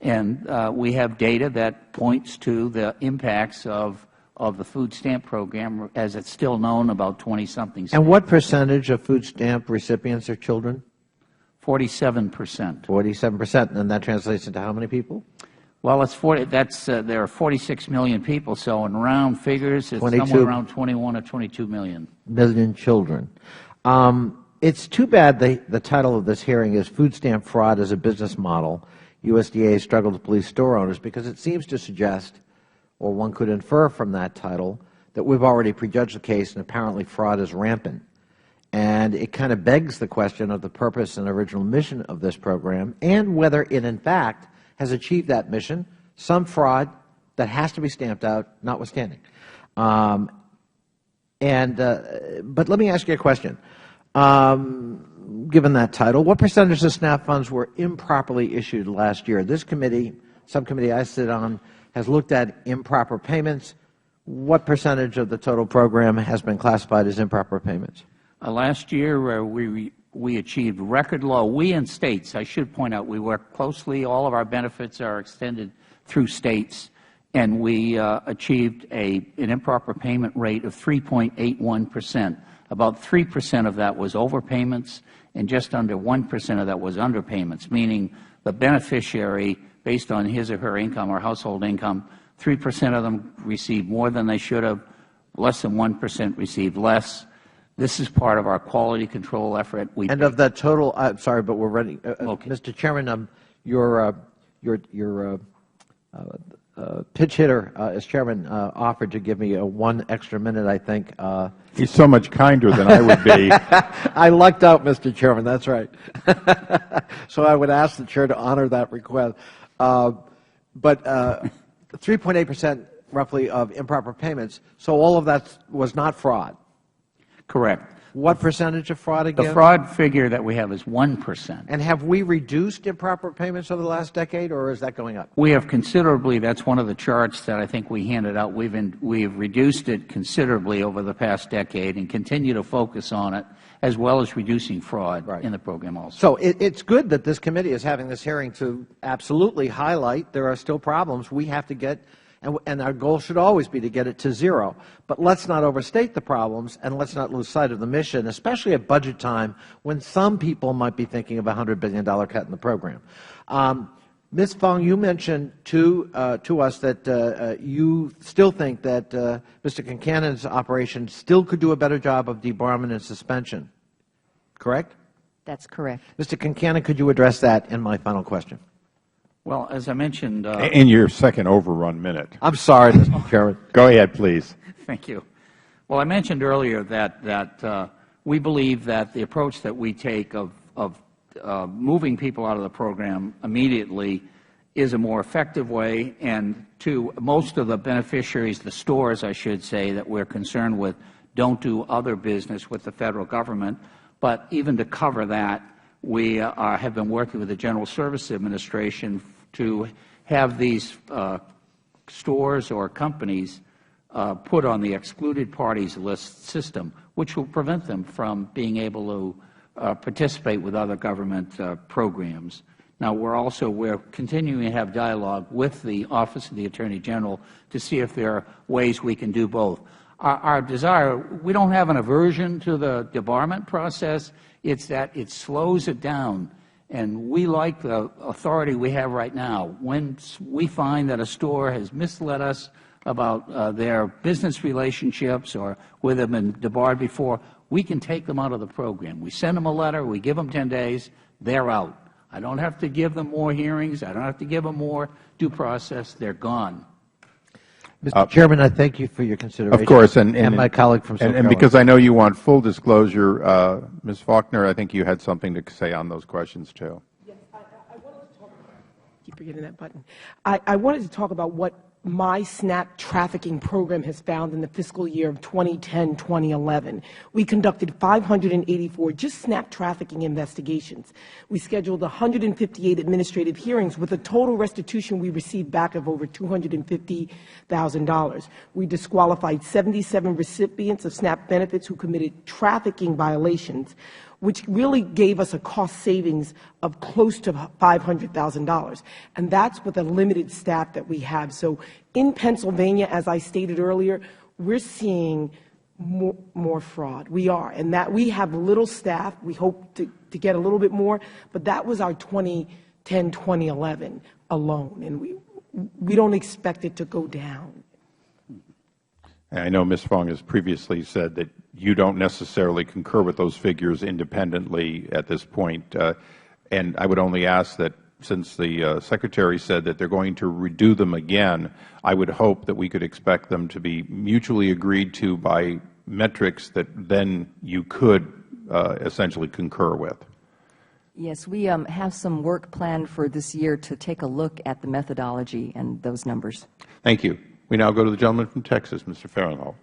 And we have data that points to the impacts of the food stamp program, as it's still known, about 20-something states. And what percentage of food stamp recipients are children? 47%. 47%. And that translates into how many people? Well, it's 40. There are 46 million people, so in round figures, it's somewhere around 21 or 22 million. Million children. It's too bad the title of this hearing is Food Stamp Fraud as a Business Model. USDA struggle to police store owners, because it seems to suggest, or one could infer from that title, that we've already prejudged the case and apparently fraud is rampant. And it kind of begs the question of the purpose and original mission of this program, and whether it in fact has achieved that mission, some fraud that has to be stamped out notwithstanding. But let me ask you a question. Given that title, what percentage of SNAP funds were improperly issued last year? This committee, subcommittee I sit on, has looked at improper payments. What percentage of the total program has been classified as improper payments? Last year, we achieved record low. We and states, I should point out, we work closely. All of our benefits are extended through states, and we achieved an improper payment rate of 3.81%. About 3% of that was overpayments, and just under 1% of that was underpayments, meaning the beneficiary, based on his or her income or household income, 3% of them received more than they should have, less than 1% received less. This is part of our quality control effort. And of that total, I'm sorry, but we're ready. Okay. Mr. Chairman, your pitch hitter, as Chairman, offered to give me 1 extra minute, I think. He's so much kinder than I would be. I lucked out, Mr. Chairman. That's right. So I would ask the Chair to honor that request. But 3.8% roughly of improper payments. So all of that was not fraud. Correct. What percentage of fraud again? The fraud figure that we have is 1%. And have we reduced improper payments over the last decade, or is that going up? We have considerably. That's one of the charts that I think we handed out. We've reduced it considerably over the past decade and continue to focus on it, as well as reducing fraud in the program also. So it's good that this committee is having this hearing to absolutely highlight there are still problems we have to get, and our goal should always be to get it to zero. But let's not overstate the problems, and let's not lose sight of the mission, especially at budget time when some people might be thinking of a $100 billion cut in the program. Ms. Fong, you mentioned to us that you still think that Mr. Concanon's operation still could do a better job of debarment and suspension, correct? That's correct. Mr. Concanon, could you address that in my final question? Well, as I mentioned... in your second overrun minute. I'm sorry, Mr. Chairman. Go ahead, please. Thank you. Well, I mentioned earlier that we believe that the approach that we take of moving people out of the program immediately is a more effective way, and to most of the beneficiaries, the stores, I should say, that we're concerned with, don't do other business with the Federal Government. But even to cover that, we have been working with the General Services Administration to have these stores or companies put on the excluded parties list system, which will prevent them from being able to participate with other government programs. Now, we're continuing to have dialogue with the Office of the Attorney General to see if there are ways we can do both. Our desire, we don't have an aversion to the debarment process. It's that it slows it down. And we like the authority we have right now. When we find that a store has misled us about their business relationships or where they've been debarred before, we can take them out of the program. We send them a letter. We give them 10 days. They're out. I don't have to give them more hearings. I don't have to give them more due process. They're gone. Mr. Chairman, I thank you for your consideration. Of course, and my colleague from South and Carolina. because I know you want full disclosure, Ms. Faulkner, I think you had something to say on those questions too. Yes, I wanted to talk about, keep forgetting that button. I wanted to talk about what my SNAP trafficking program has found in the fiscal year of 2010-2011. We conducted 584 just SNAP trafficking investigations. We scheduled 158 administrative hearings with a total restitution we received back of over $250,000. We disqualified 77 recipients of SNAP benefits who committed trafficking violations, which really gave us a cost savings of close to $500,000. And that's with a limited staff that we have. So in Pennsylvania, as I stated earlier, we're seeing more fraud. We are. And that we have little staff. We hope to get a little bit more. But that was our 2010-2011 alone. And we don't expect it to go down. I know Ms. Fong has previously said that you don't necessarily concur with those figures independently at this point. And I would only ask that since the Secretary said that they're going to redo them again, I would hope that we could expect them to be mutually agreed to by metrics that then you could essentially concur with. Yes, we have some work planned for this year to take a look at the methodology and those numbers. Thank you. We now go to the gentleman from Texas, Mr. Farenthold.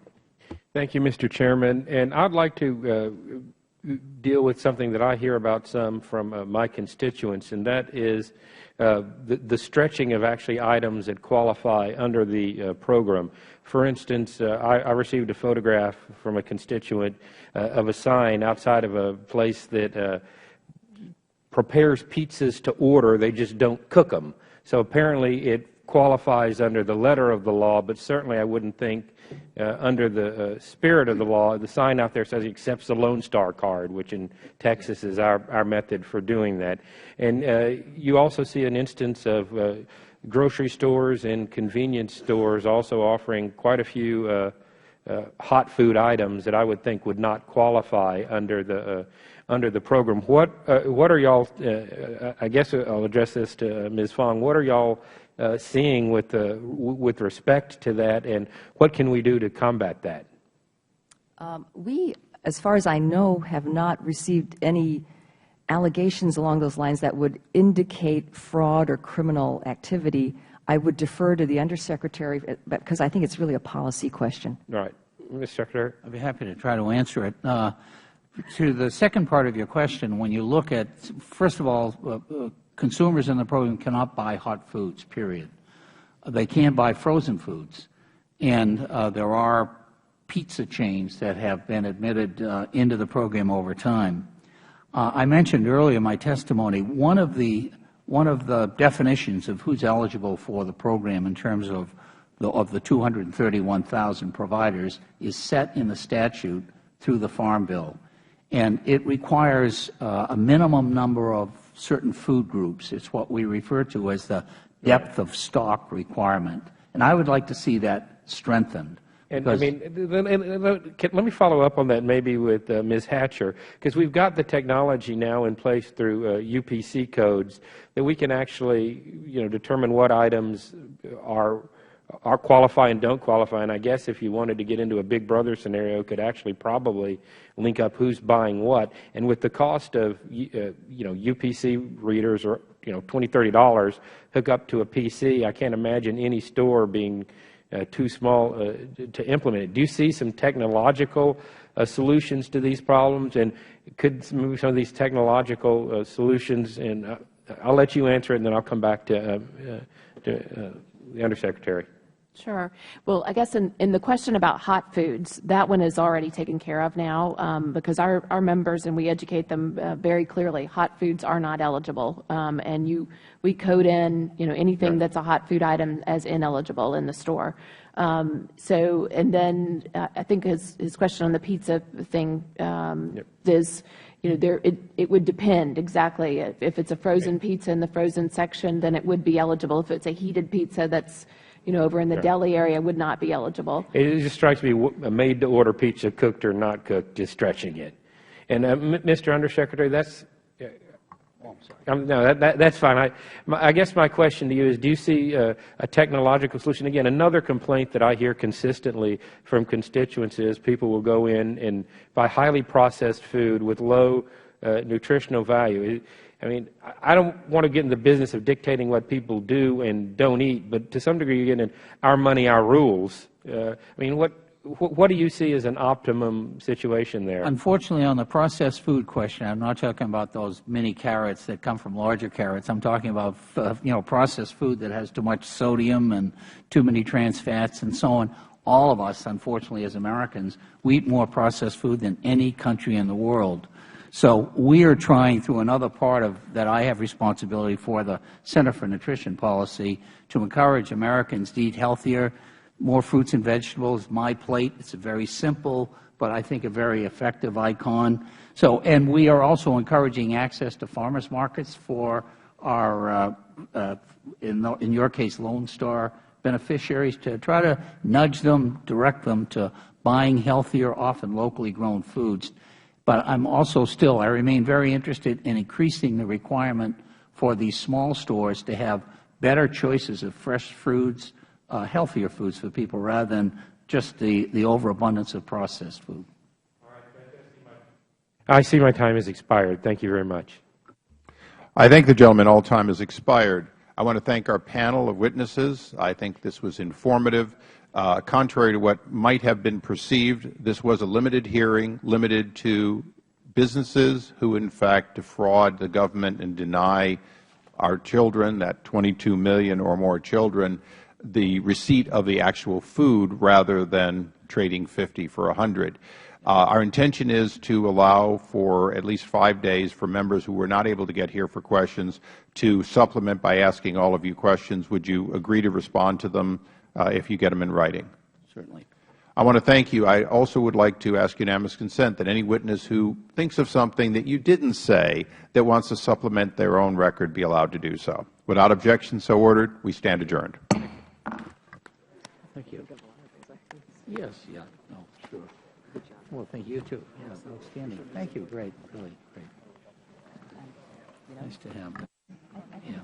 Thank you, Mr. Chairman. And I'd like to deal with something that I hear about some from my constituents, and that is the stretching of actually items that qualify under the program. For instance, I received a photograph from a constituent of a sign outside of a place that prepares pizzas to order. They just don't cook them. So apparently it qualifies under the letter of the law, but certainly I wouldn't think under the spirit of the law. The sign out there says it accepts the Lone Star card, which in Texas is our method for doing that. And you also see an instance of grocery stores and convenience stores also offering quite a few hot food items that I would think would not qualify under the program. What are y'all? I guess I'll address this to Ms. Fong. What are y'all seeing with respect to that, and what can we do to combat that? We, as far as I know, have not received any allegations along those lines that would indicate fraud or criminal activity. I would defer to the Undersecretary because I think it's really a policy question. All right. Mr. Secretary. I'd be happy to try to answer it. To the second part of your question, when you look at, first of all, consumers in the program cannot buy hot foods, period. They can buy frozen foods. And there are pizza chains that have been admitted into the program over time. I mentioned earlier in my testimony, one of the definitions of who's eligible for the program in terms of the 231,000 providers is set in the statute through the Farm Bill. And it requires a minimum number of certain food groups. It's what we refer to as the depth of stock requirement. And I would like to see that strengthened. And I mean, let me follow up on that maybe with Ms. Hatcher, because we've got the technology now in place through UPC codes that we can actually, determine what items are qualify and don't qualify. And I guess if you wanted to get into a Big Brother scenario, could actually probably link up who's buying what. And with the cost of UPC readers, or $20, $30, hook up to a PC, I can't imagine any store being too small to implement it. Do you see some technological solutions to these problems? And could some of these technological solutions, and I'll let you answer it, and then I'll come back to the Undersecretary. Sure. Well, I guess in the question about hot foods, that one is already taken care of now because our members, and we educate them very clearly, hot foods are not eligible. And we code in anything that's a hot food item as ineligible in the store. And then I think his question on the pizza thing is, it would depend exactly. If it's a frozen pizza in the frozen section, then it would be eligible. If it's a heated pizza that's over in the deli area, would not be eligible. It just strikes me, a made-to-order pizza, cooked or not cooked, is stretching it. And Mr. Undersecretary, that's No, that's fine. I guess my question to you is, do you see a technological solution? Again, another complaint that I hear consistently from constituents is people will go in and buy highly processed food with low nutritional value. I mean, I don't want to get in the business of dictating what people do and don't eat, but to some degree you get in our money, our rules. I mean, what do you see as an optimum situation there? Unfortunately, on the processed food question, I'm not talking about those mini carrots that come from larger carrots. I'm talking about processed food that has too much sodium and too many trans fats and so on. All of us, unfortunately, as Americans, we eat more processed food than any country in the world. So we are trying, through another part of that I have responsibility for, the Center for Nutrition Policy, to encourage Americans to eat healthier, more fruits and vegetables. My Plate, it's a very simple, but I think a very effective icon. So, and we are also encouraging access to farmers markets for our, in your case, Lone Star beneficiaries, to try to nudge them, direct them to buying healthier, often locally grown foods. But I'm also still, I remain very interested in increasing the requirement for these small stores to have better choices of fresh foods, healthier foods for people, rather than just the overabundance of processed food. I see my time has expired. Thank you very much. I thank the gentleman. All time has expired. I want to thank our panel of witnesses. I think this was informative. Contrary to what might have been perceived, this was a limited hearing, limited to businesses who, in fact, defraud the government and deny our children, that 22 million or more children, the receipt of the actual food rather than trading 50 for 100. Our intention is to allow for at least 5 days for members who were not able to get here for questions to supplement by asking all of you questions. Would you agree to respond to them if you get them in writing? Certainly. I want to thank you. I also would like to ask unanimous consent that any witness who thinks of something that you didn't say that wants to supplement their own record be allowed to do so. Without objection, so ordered. We stand adjourned. Thank you. Yes, yeah, no, sure. Well, thank you too. Yes, outstanding. Thank you. Great, really great. Nice to have. Yeah.